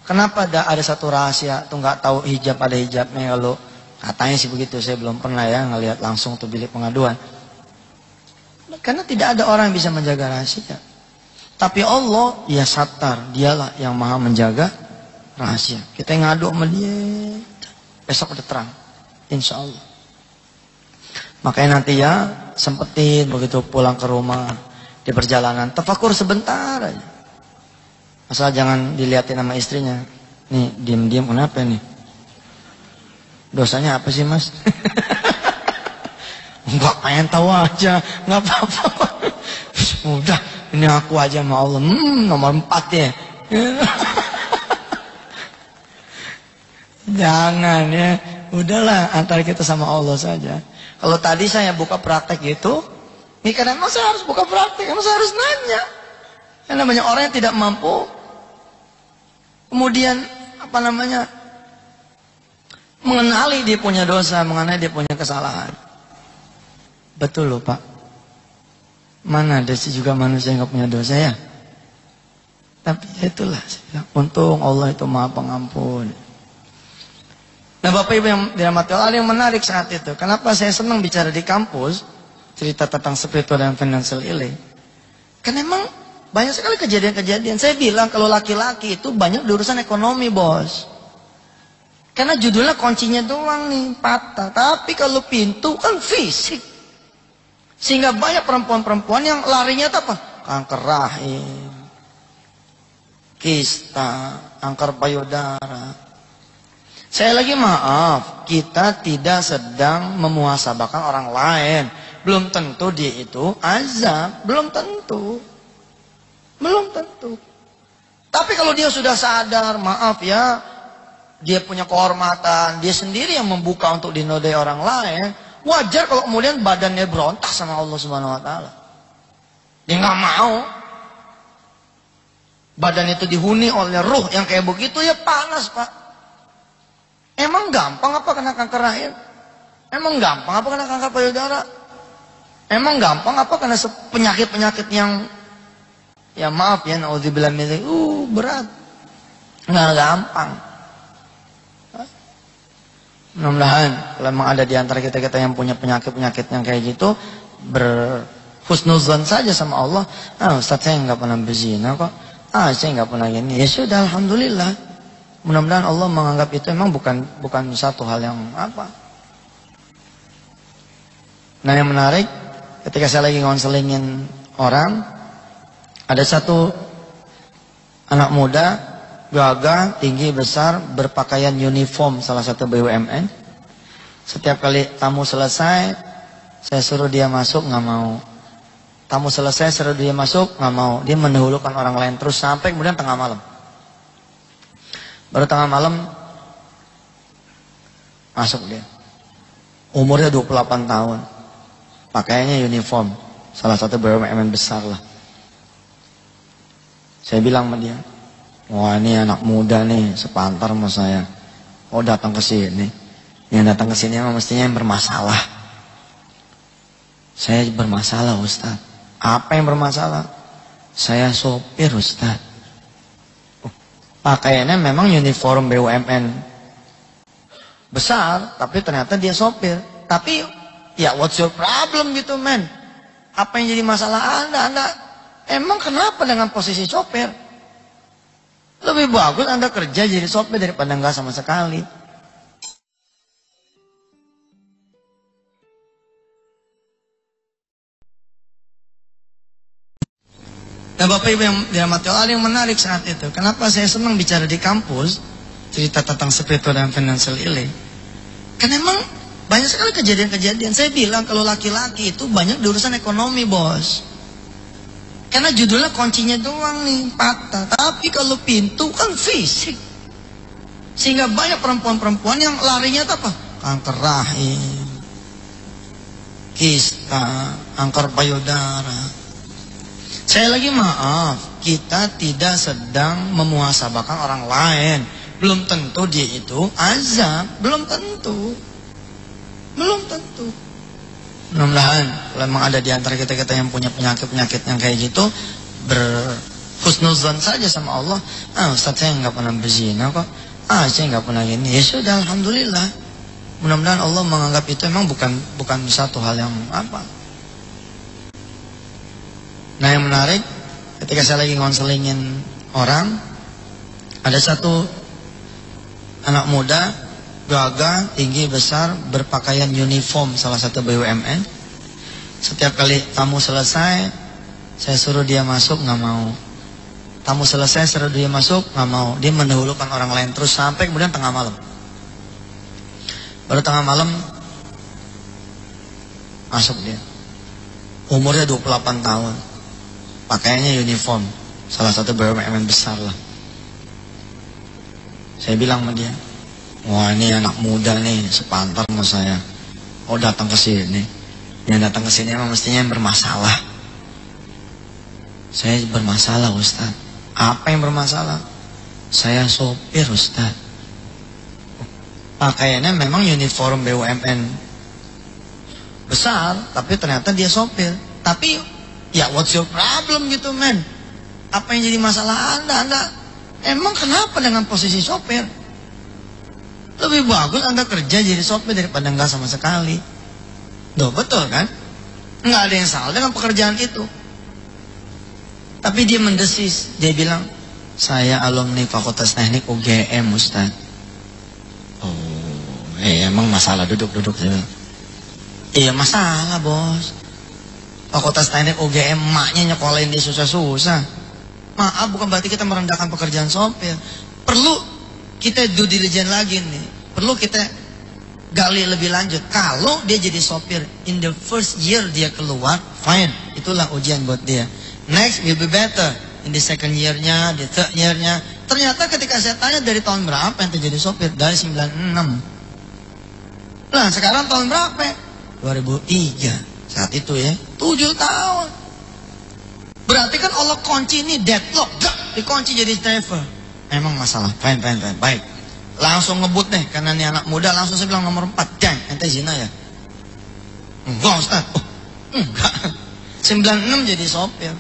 Kenapa ada satu rahasia tuh nggak tahu hijab ada hijabnya? Kalau katanya sih begitu, saya belum pernah ya ngelihat langsung tuh bilik pengaduan. Karena tidak ada orang yang bisa menjaga rahasia. Tapi Allah, ya sattar, dialah yang maha menjaga rahasia. Kita ngadu sama dia, besok udah terang, insya Allah. Makanya nanti ya sempetin begitu pulang ke rumah, di perjalanan, tafakur sebentar aja. Asal jangan dilihatin sama istrinya. Nih, diem-diem kenapa nih? Dosanya apa sih mas? Enggak, pengen tahu aja, nggak apa-apa. Udah, ini aku aja sama Allah. Nomor 4 ya. Jangan ya, udahlah antara kita sama Allah saja. Kalau tadi saya buka praktek gitu, ini karena emang saya harus buka praktek, emang saya harus nanya. Yang namanya orang yang tidak mampu, kemudian apa namanya? Mengenali dia punya dosa, mengenali dia punya kesalahan. Betul loh Pak. Mana ada sih juga manusia yang gak punya dosa ya? Tapi itulah, untung Allah itu maha pengampun. Nah Bapak Ibu yang dirahmati Allah, ada yang menarik saat itu. Kenapa saya senang bicara di kampus, cerita tentang spiritual dan financial healing? Karena memang banyak sekali kejadian-kejadian. Saya bilang kalau laki-laki itu banyak di urusan ekonomi bos. Karena judulnya kuncinya doang nih, patah. Tapi kalau pintu kan fisik. Sehingga banyak perempuan-perempuan yang larinya itu apa? Kanker rahim, kista, kanker payudara. Saya lagi maaf, kita tidak sedang memuhasabahkan orang lain. Belum tentu dia itu azab, belum tentu. Belum tentu. Tapi kalau dia sudah sadar, maaf ya, dia punya kehormatan, dia sendiri yang membuka untuk dinodai orang lain, wajar kalau kemudian badannya berontak sama Allah Subhanahu wa taala. Dia nggak mau. Badan itu dihuni oleh ruh yang kayak begitu, ya panas, Pak. Emang gampang apa kena kanker rahim? Emang gampang apa kena kanker payudara? Emang gampang apa kena penyakit-penyakit yang, ya maaf ya, naudzubillah min dzalik, berat. Nggak gampang. Mudah-mudahan kalau memang ada di antara kita yang punya penyakit-penyakit yang kayak gitu, berhusnuzan saja sama Allah. Ustaz, saya nggak pernah berzina kok. Saya nggak pernah gini. Ya sudah, alhamdulillah. Mudah-mudahan Allah menganggap itu memang bukan satu hal yang apa. Nah, yang menarik, ketika saya lagi ngonselingin orang, ada satu anak muda, gagah, tinggi, besar, berpakaian uniform salah satu BUMN. Setiap kali tamu selesai, saya suruh dia masuk, nggak mau. Tamu selesai, suruh dia masuk, nggak mau. Dia mendahulukan orang lain terus sampai kemudian tengah malam. Baru tengah malam masuk dia. Umurnya 28 tahun. Pakaiannya uniform. Salah satu BUMN besar lah. Saya bilang sama dia, wah, ini anak muda nih, sepantar sama saya. Oh, datang ke sini. Yang datang ke sini emang mestinya yang bermasalah. Saya bermasalah, Ustaz. Apa yang bermasalah? Saya sopir, Ustaz. Pakaiannya memang uniform BUMN besar, tapi ternyata dia sopir. Tapi ya, what's your problem gitu, men? Apa yang jadi masalah Anda? Emang kenapa dengan posisi sopir? Lebih bagus Anda kerja jadi sopir daripada enggak sama sekali. Nah, Bapak Ibu yang dirahmati Allah, ada yang menarik saat itu. Kenapa saya senang bicara di kampus, cerita tentang spiritual dan financial healing? Karena emang banyak sekali kejadian-kejadian. Saya bilang kalau laki-laki itu banyak di urusan ekonomi, bos. Karena judulnya kuncinya doang nih, patah. Tapi kalau pintu kan fisik. Sehingga banyak perempuan-perempuan yang larinya itu apa? Kanker rahim, kista, kanker payudara. Saya lagi maaf, kita tidak sedang memuhasabahkan orang lain. Belum tentu dia itu azab, belum tentu. Mudah-mudahan kalau memang ada di antara kita yang punya penyakit-penyakit yang kayak gitu, berhusnuzan saja sama Allah. Ustaz, saya nggak pernah berzina kok. Saya nggak pernah gini. Ya sudah, alhamdulillah. Mudah-mudahan Allah menganggap itu memang bukan satu hal yang apa. Nah, yang menarik, ketika saya lagi ngonselingin orang, ada satu anak muda, gagah, tinggi, besar, berpakaian uniform salah satu BUMN. Setiap kali tamu selesai, saya suruh dia masuk, nggak mau. Tamu selesai, suruh dia masuk, nggak mau. Dia mendahulukan orang lain terus sampai kemudian tengah malam. Baru tengah malam masuk dia. Umurnya 28 tahun. Pakaiannya uniform, salah satu BUMN besar lah. Saya bilang sama dia, wah, ini anak muda nih, sepantar sama saya. Oh, datang ke sini. Yang datang ke sini emang mestinya yang bermasalah. Saya bermasalah, Ustaz. Apa yang bermasalah? Saya sopir, Ustaz. Pakaiannya memang uniform BUMN besar, tapi ternyata dia sopir. Tapi ya, what's your problem gitu, men? Apa yang jadi masalah Anda? Emang kenapa dengan posisi sopir? Lebih bagus Anda kerja jadi sopir daripada enggak sama sekali. Duh, betul kan? Enggak ada yang salah dengan pekerjaan itu. Tapi dia mendesis. Dia bilang, saya alumni Fakultas Teknik UGM, Ustaz. Oh, emang masalah, duduk. Iya, masalah, bos. Fakultas Teknik UGM, maknya nyekolahin dia susah-susah. Maaf, bukan berarti kita merendahkan pekerjaan sopir. Perlu kita due diligence lagi nih. Perlu kita gali lebih lanjut. Kalau dia jadi sopir, in the first year dia keluar, fine. Itulah ujian buat dia. Next will be better. In the second year-nya, the third year-nya, Ternyata ketika saya tanya dari tahun berapa ente jadi sopir? Dari 96. Nah sekarang tahun berapa? 2003. Saat itu ya 7 tahun. Berarti kan Allah kunci ini deadlock, dikunci jadi driver. Emang masalah, fine. Baik, langsung ngebut nih, karena ini anak muda. Langsung saya bilang nomor 4. Jang, ente zina ya? Enggak Ustaz. Oh, enggak. 96 jadi sopir.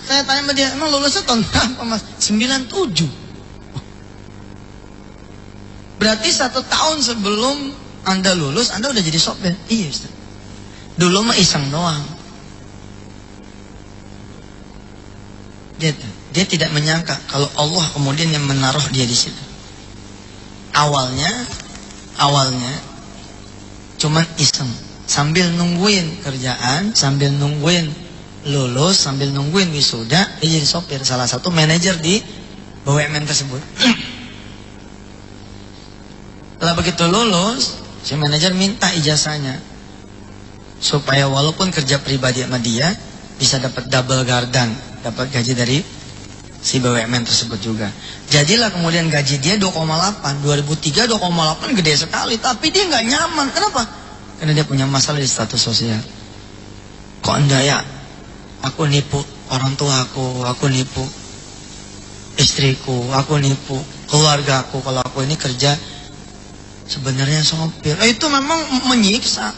Saya tanya sama dia, emang lulusnya tahun berapa Mas? 97. Berarti 1 tahun sebelum Anda lulus, Anda udah jadi sopir? Iya Ustaz. Dulu mah iseng doang. Dia tidak menyangka kalau Allah kemudian yang menaruh dia di situ. Awalnya cuman iseng, sambil nungguin kerjaan, sambil nungguin lulus, sambil nungguin wisuda, dia jadi sopir, salah satu manajer di BUMN tersebut. Setelah begitu lulus, si manajer minta ijazahnya supaya walaupun kerja pribadi sama dia bisa dapat double gardan, dapat gaji dari si BUMN tersebut juga. Jadilah kemudian gaji dia 2,8. 2003 2,8 gede sekali, tapi dia nggak nyaman. Kenapa? Karena dia punya masalah di status sosial. Kok enggak ya? Aku nipu orang tua aku nipu istriku, aku nipu keluarga aku kalau aku ini kerja sebenarnya sopir. Itu memang menyiksa.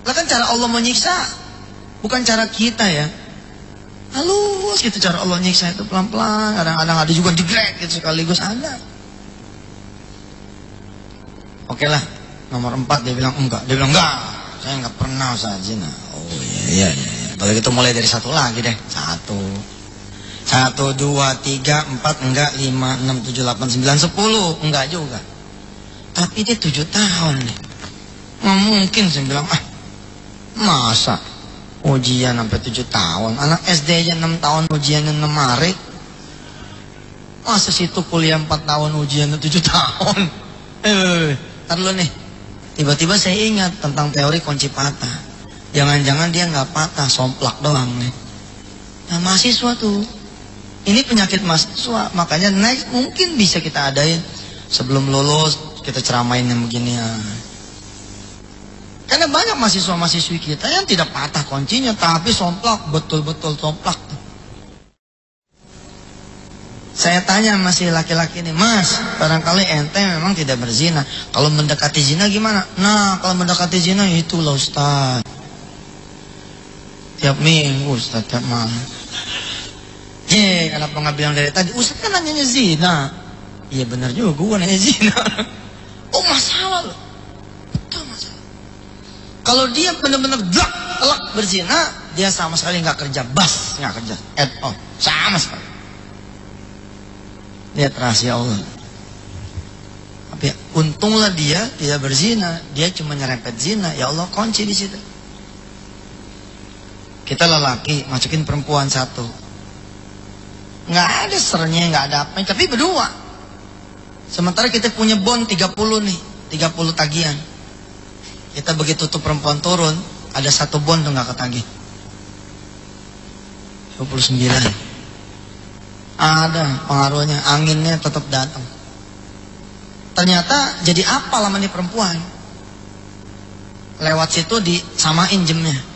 Lah kan cara Allah menyiksa, bukan cara kita ya. Halus gitu cara Allah nyiksa itu, pelan-pelan. Kadang-kadang ada juga digrek gitu sekaligus ada. Oke lah, nomor 4 dia bilang enggak. Dia bilang enggak, saya enggak pernah usaha zina. Oh iya. Kalau gitu mulai dari 1 lagi deh. 1, 2, 3, 4 enggak, 5, 6, 7, 8, 9, 10 enggak juga. Tapi dia 7 tahun nih. Nggak mungkin saya bilang masa ujian sampai 7 tahun. Anak SD aja 6 tahun ujiannya 6 hari. Masa situ kuliah 4 tahun ujiannya 7 tahun. Ntar dulu nih. Tiba-tiba saya ingat tentang teori kunci patah. Jangan-jangan dia nggak patah, somplak doang nih. Nah mahasiswa tuh, ini penyakit mahasiswa. Makanya next mungkin bisa kita adain sebelum lulus, kita ceramain yang begini ya. Karena banyak mahasiswa-mahasiswi kita yang tidak patah kuncinya, tapi somplak, betul-betul somplak. Saya tanya masih laki-laki ini, Mas, barangkali ente memang tidak berzina. Kalau mendekati zina gimana? Nah, kalau mendekati zina itulah Ustaz. Tiap minggu Ustaz, tiap malam. Kenapa nggak bilang dari tadi? Ustaz kan nanyanya zina. Iya benar juga, gue nanya zina. Oh masalah loh. Betul masalah. Kalau dia benar-benar telak berzina, dia sama sekali nggak kerja bas, nggak kerja at all, sama sekali. Lihat rahasia Allah. Tapi untunglah dia tidak berzina, dia cuma nyerempet zina. Ya Allah kunci di situ. Kita lelaki masukin perempuan 1, nggak ada sernya, nggak ada apa, tapi berdua. Sementara kita punya bond 30 nih, 30 tagihan. Kita begitu tuh perempuan turun, ada 1 bond tuh nggak ketagih. 29. Ada pengaruhnya, anginnya tetap datang. Ternyata jadi apa lama nih perempuan. Lewat situ disamain jamnya.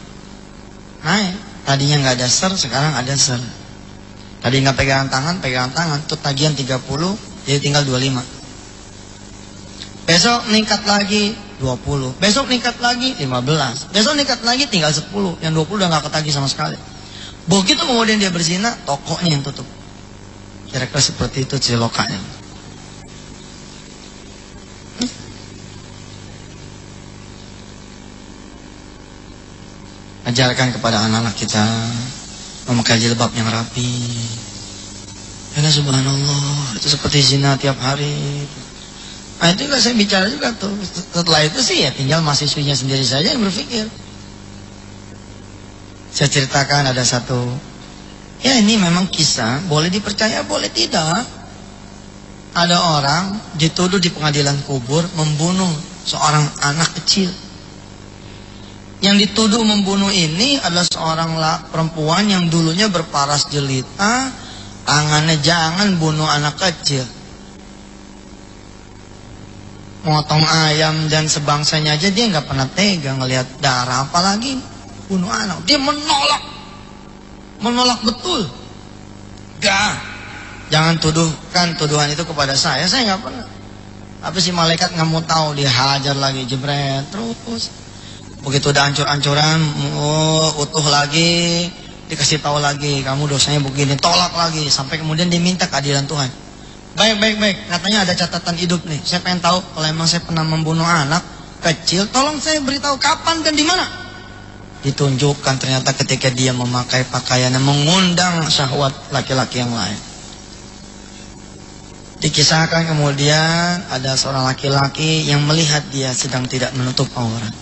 Nah, tadinya nggak ada ser, sekarang ada ser. Tadi nggak pegangan tangan, tuh tagihan 30, jadi tinggal 25. Besok meningkat lagi 20, besok meningkat lagi 15, besok meningkat lagi tinggal 10, yang 20 udah nggak ketagih sama sekali. Begitu kemudian dia berzina, tokonya yang tutup. Kira-kira seperti itu cilokanya. Ajarkan kepada anak-anak kita memakai jilbab yang rapi. Karena subhanallah, itu seperti zina tiap hari. Nah itu juga saya bicara juga tuh. Setelah itu sih ya tinggal mahasiswinya sendiri saja yang berpikir. Saya ceritakan ada satu, ya ini memang kisah, boleh dipercaya boleh tidak. Ada orang dituduh di pengadilan kubur membunuh seorang anak kecil. Yang dituduh membunuh ini adalah seorang perempuan yang dulunya berparas jelita, Tangannya jangan bunuh anak kecil. Motong ayam dan sebangsanya aja dia nggak pernah tega ngelihat darah, apalagi bunuh anak. Dia menolak betul. Jangan tuduhkan tuduhan itu kepada saya nggak pernah. Apa sih malaikat nggak mau tahu, dia hajar lagi, jebret terus. Begitu udah ancur-ancuran, utuh lagi, dikasih tahu lagi, kamu dosanya begini, tolak lagi, sampai kemudian diminta keadilan Tuhan. Baik, katanya ada catatan hidup nih. Saya pengen tahu kalau emang saya pernah membunuh anak kecil, tolong saya beritahu kapan dan di mana. Ditunjukkan ternyata ketika dia memakai pakaian yang mengundang syahwat laki-laki yang lain. Dikisahkan kemudian ada seorang laki-laki yang melihat dia sedang tidak menutup aurat.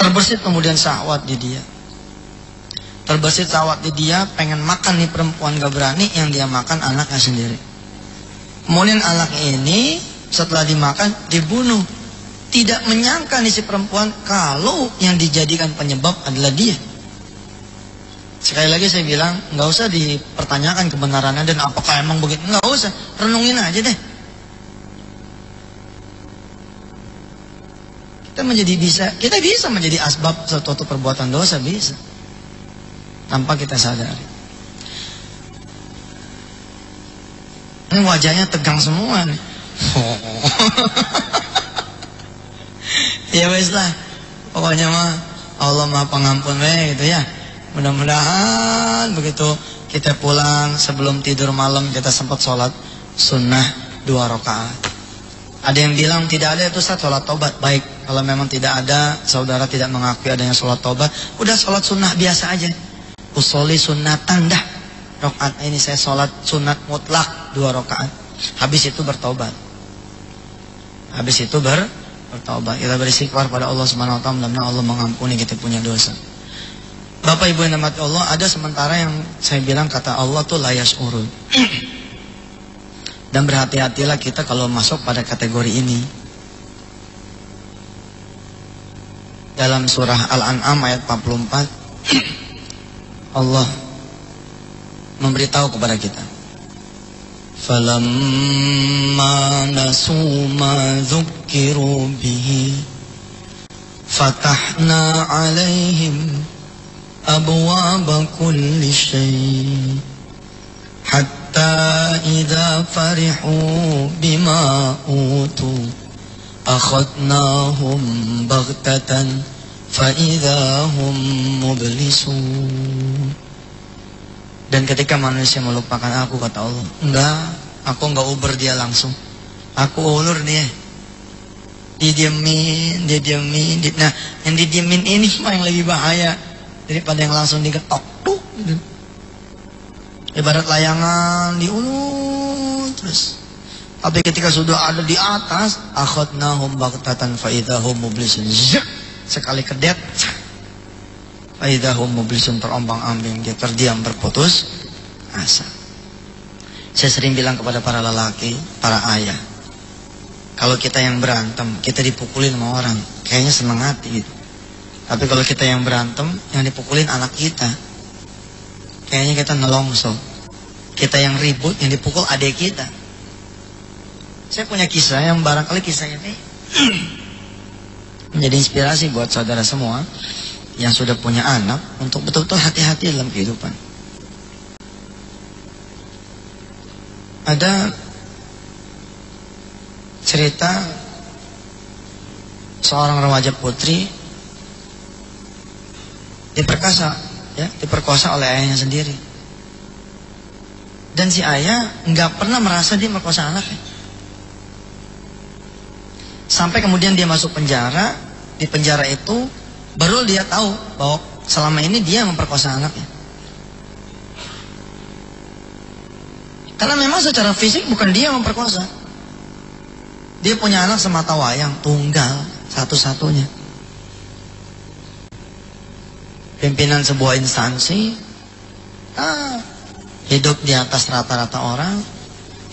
Terbersit kemudian syahwat di dia. Terbersit syahwat di dia, pengen makan nih perempuan, gak berani, yang dia makan anaknya sendiri. Kemudian anak ini setelah dimakan dibunuh. Tidak menyangka nih si perempuan kalau yang dijadikan penyebab adalah dia. Sekali lagi saya bilang, gak usah dipertanyakan kebenarannya dan apakah emang begitu, gak usah, renungin aja deh. Kita bisa menjadi asbab suatu perbuatan dosa, bisa. Tanpa kita sadari. Ini wajahnya tegang semua nih. Ya wes lah, pokoknya mah Allah Maha Pengampun gitu ya. Mudah-mudahan begitu kita pulang sebelum tidur malam kita sempat sholat sunnah 2 rakaat. Ada yang bilang tidak ada itu sholat tobat. Baik, kalau memang tidak ada, saudara tidak mengakui adanya sholat tobat, udah sholat sunnah biasa aja. Usolli sunnatan dah. Rakaat ini saya sholat sunat mutlak 2 rakaat. Habis itu bertobat. Bertobat. Kita beristighfar pada Allah Subhanahu wa taala, mudah-mudahan Allah mengampuni kita punya dosa. Bapak Ibu yang dirahmati Allah, ada sementara yang saya bilang kata Allah tuh layas urun. Dan berhati-hatilah kita kalau masuk pada kategori ini. Dalam surah Al-An'am ayat 44 Allah memberitahu kepada kita, falamma nasu ma dzukkiru bihi fatahna alaihim abwaaba kulli syai' hatta idza farihu bima utu akhadnahum baghtatan فَإِذَا هُمْ مُبْلِسُونَ. Dan ketika manusia melupakan aku, kata Allah, aku enggak uber dia langsung, aku ulur dia, didiemin. Nah, yang didiemin ini mah yang lebih bahaya daripada yang langsung digetok tuh gitu. Ibarat layangan diulur terus. Tapi ketika sudah ada di atas, akhadnahum baghtatan فَإِذَا هُمْ مُبْلِسُونَ. Sekali kedet, faidahum mublisun, terombang-ambing, dia terdiam berputus asa. Saya sering bilang kepada para lelaki, para ayah, kalau kita yang berantem, kita dipukulin sama orang, kayaknya seneng hati gitu. Tapi kalau kita yang berantem, yang dipukulin anak kita, kayaknya kita nelongso. Kita yang ribut, yang dipukul adik kita. Saya punya kisah yang barangkali kisah ini menjadi inspirasi buat saudara semua yang sudah punya anak untuk betul-betul hati-hati dalam kehidupan. Ada cerita seorang remaja putri diperkosa oleh ayahnya sendiri. Dan si ayah nggak pernah merasa dia merkosa anaknya. Sampai kemudian dia masuk penjara. Di penjara itu baru dia tahu bahwa selama ini dia memperkosa anaknya. Karena memang secara fisik bukan dia memperkosa. Dia punya anak semata wayang, tunggal, satu-satunya. Pimpinan sebuah instansi, hidup di atas rata-rata orang,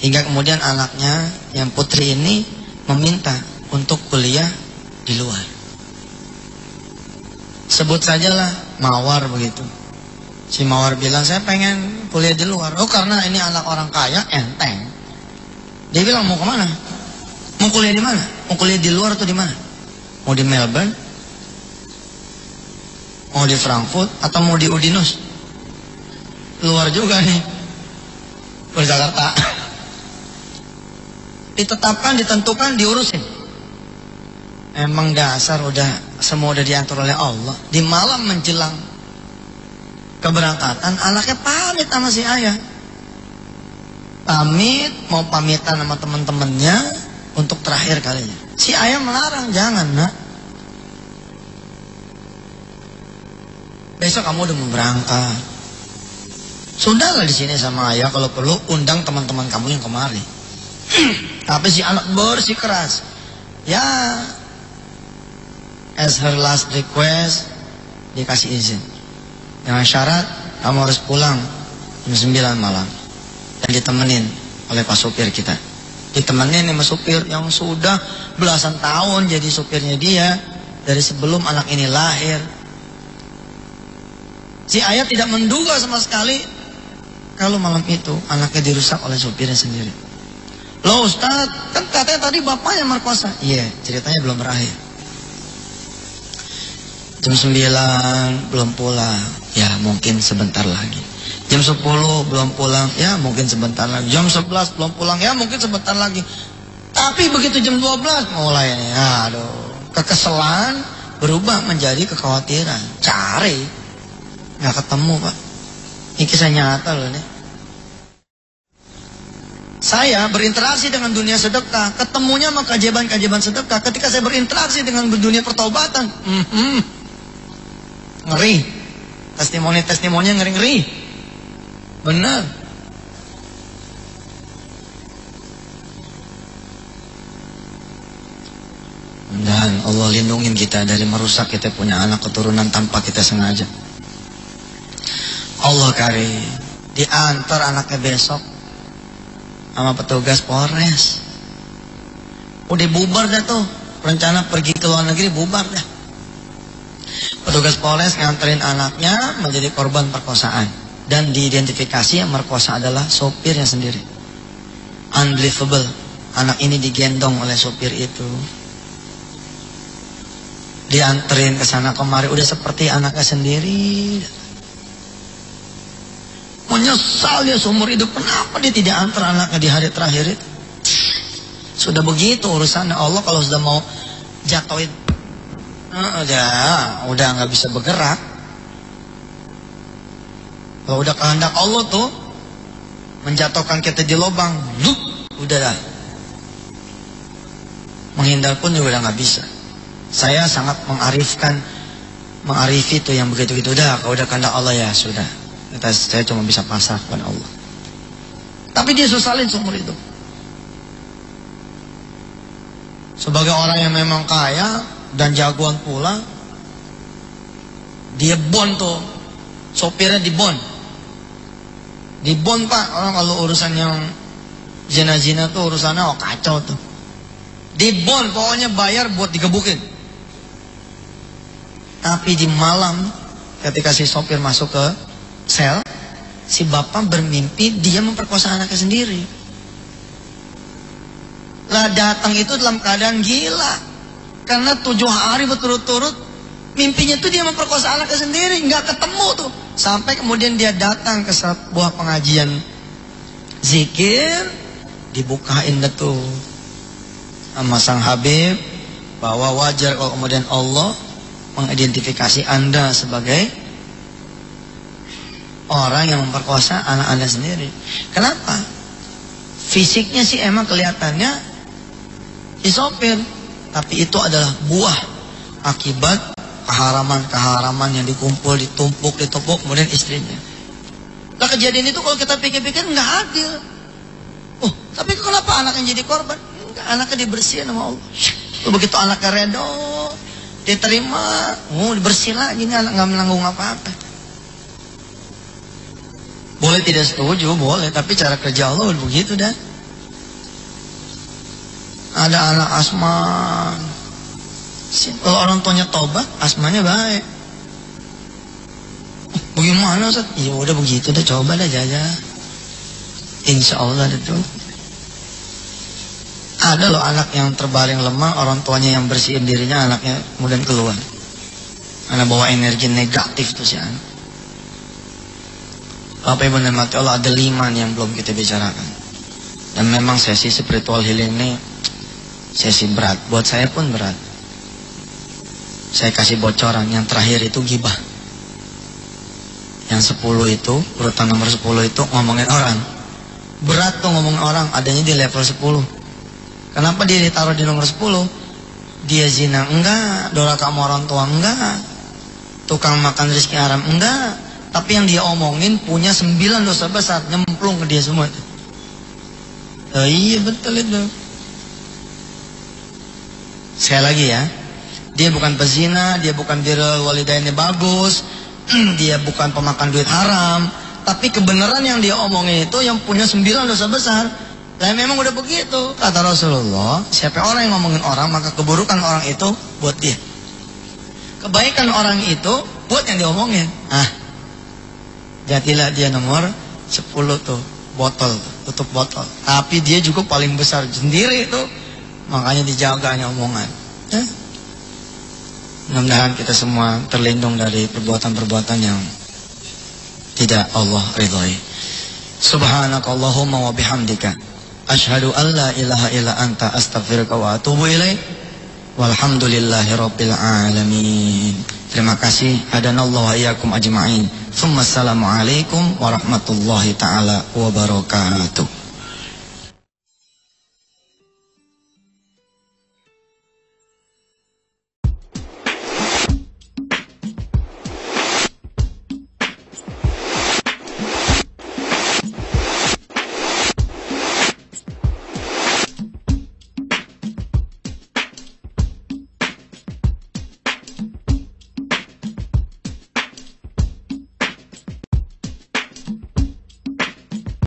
hingga kemudian anaknya yang putri ini meminta untuk kuliah di luar. Sebut sajalah mawar begitu. Si Mawar bilang, saya pengen kuliah di luar. Oh, karena ini anak orang kaya, enteng. Dia bilang, mau kemana? Mau kuliah di mana? Mau kuliah di luar atau di mana? Mau di Melbourne? Mau di Frankfurt? Atau mau di Udinus? Luar juga nih. Di Jakarta. Ditetapkan, ditentukan, diurusin. Emang dasar udah, semua udah diatur oleh Allah. Di malam menjelang keberangkatan, anaknya pamit sama si ayah. Pamit, mau pamitan sama teman-temannya untuk terakhir kalinya. Si ayah melarang, jangan nak. Besok kamu udah mau berangkat. Sudahlah di sini sama ayah, kalau perlu undang teman-teman kamu yang kemari. Tapi si anak bersikeras. Ya, as her last request, dikasih izin. Dengan syarat, kamu harus pulang jam 9 malam. Dan ditemenin oleh pak supir kita. Ditemenin sama supir yang sudah belasan tahun jadi supirnya dia. Dari sebelum anak ini lahir. Si ayah tidak menduga sama sekali kalau malam itu anaknya dirusak oleh supirnya sendiri. Loh Ustaz, kan katanya tadi bapaknya merkosa. Iya, ceritanya belum berakhir. Jam 9 belum pulang. Ya mungkin sebentar lagi. Jam 10 belum pulang. Ya mungkin sebentar lagi. Jam 11 belum pulang. Ya mungkin sebentar lagi. Tapi begitu jam 12 mulai nih. Aduh. Kekesalan berubah menjadi kekhawatiran. Cari. Nggak ketemu Pak. Ini kisah nyata loh nih. Saya berinteraksi dengan dunia sedekah. Ketemunya sama keajaiban-keajaiban sedekah. Ketika saya berinteraksi dengan dunia pertaubatan. Ngeri. Testimoni-testimoninya ngeri-ngeri. Benar. Dan Allah lindungin kita dari merusak kita punya anak keturunan tanpa kita sengaja. Allah karim. Diantar anaknya besok sama petugas Polres. Udah bubar dah tuh. Rencana pergi ke luar negeri bubar dah. Petugas Polres nganterin anaknya menjadi korban perkosaan. Dan diidentifikasi yang merkosa adalah sopirnya sendiri. Unbelievable. Anak ini digendong oleh sopir itu. Dianterin ke sana kemari. Udah seperti anaknya sendiri. Menyesal dia seumur hidup. Kenapa dia tidak antar anaknya di hari terakhir itu? Sudah begitu urusannya. Allah kalau sudah mau jatuhin, udah nggak bisa bergerak. Kalau udah kehendak Allah tuh menjatuhkan kita di lubang, udah dah. Menghindar pun juga udah nggak bisa. Saya sangat mengarifi tuh yang begitu-gitu. Udah, kalau udah kehendak Allah ya sudah. Saya cuma bisa pasrah kepada Allah. Tapi dia sesalin seumur hidup. Sebagai orang yang memang kaya dan jagoan pula, dia bon tuh, sopirnya dibon. Dibon Pak, orang kalau urusan yang zina-zina tuh urusannya kacau tuh. Dibon, pokoknya bayar buat digebukin. Tapi di malam ketika si sopir masuk ke sel, si bapak bermimpi dia memperkosa anaknya sendiri. Lah datang itu dalam keadaan gila. Karena 7 hari berturut-turut mimpinya itu dia memperkosa anaknya sendiri, nggak ketemu tuh. Sampai kemudian dia datang ke sebuah pengajian zikir, dibukain tuh sama sang Habib bahwa wajar kalau kemudian Allah mengidentifikasi Anda sebagai orang yang memperkosa anak Anda sendiri. Kenapa? Fisiknya sih emang kelihatannya si sopir, tapi itu adalah buah akibat keharaman-keharaman yang ditumpuk, kemudian istrinya. Nah kejadian itu kalau kita pikir-pikir nggak adil. Oh, tapi kenapa anaknya jadi korban? Enggak, anaknya dibersihin sama Allah. Begitu anaknya redo, diterima, dibersih lagi, ini anak nggak menanggung apa-apa. Boleh tidak setuju, boleh, tapi cara kerja Allah begitu dah. Ada anak asma, kalau orang tuanya tobat, asmanya baik. Bagaimana Ustaz? Ya udah begitu deh, coba deh jaja. Insya Allah itu. Ada loh anak yang terbaring lemah, orang tuanya yang bersihin dirinya, anaknya kemudian keluar. Anak bawa energi negatif tuh si anak. Bapak Ibu dan mati Allah, ada 5 nih yang belum kita bicarakan. Dan memang sesi spiritual healing ini sesi berat, buat saya pun berat. Saya kasih bocoran, yang terakhir itu gibah. Yang 10 itu, urutan nomor 10 itu ngomongin orang. Berat tuh ngomongin orang, adanya di level 10. Kenapa dia ditaruh di nomor 10? Dia zina enggak, durhaka sama orang tua enggak, tukang makan rezeki haram enggak, tapi yang dia omongin punya 9 dosa besar, nyemplung ke dia semua itu. Iya betul itu. Sekali lagi ya, dia bukan pezina, dia bukan birrul walidainnya bagus, dia bukan pemakan duit haram, tapi kebenaran yang dia omongin itu yang punya 9 dosa besar. Dan memang udah begitu kata Rasulullah, siapa orang yang ngomongin orang, maka keburukan orang itu buat dia, kebaikan orang itu buat yang diomongin. Jadilah dia nomor 10 tuh, botol, tutup botol. Tapi dia juga paling besar sendiri itu, makanya dijaganya omongan. Mudah-mudahan kita semua terlindung dari perbuatan-perbuatan yang tidak Allah ridhoi. Subhanakallahumma wa bihamdika asyhadu an la ilaha illa anta astaghfiruka wa atubu ilaik. Walhamdulillahi rabbil alamin. Terima kasih. Hadanallahu wa iyyakum ajma'in. Assalamualaikum warahmatullahi taala wabarakatuh.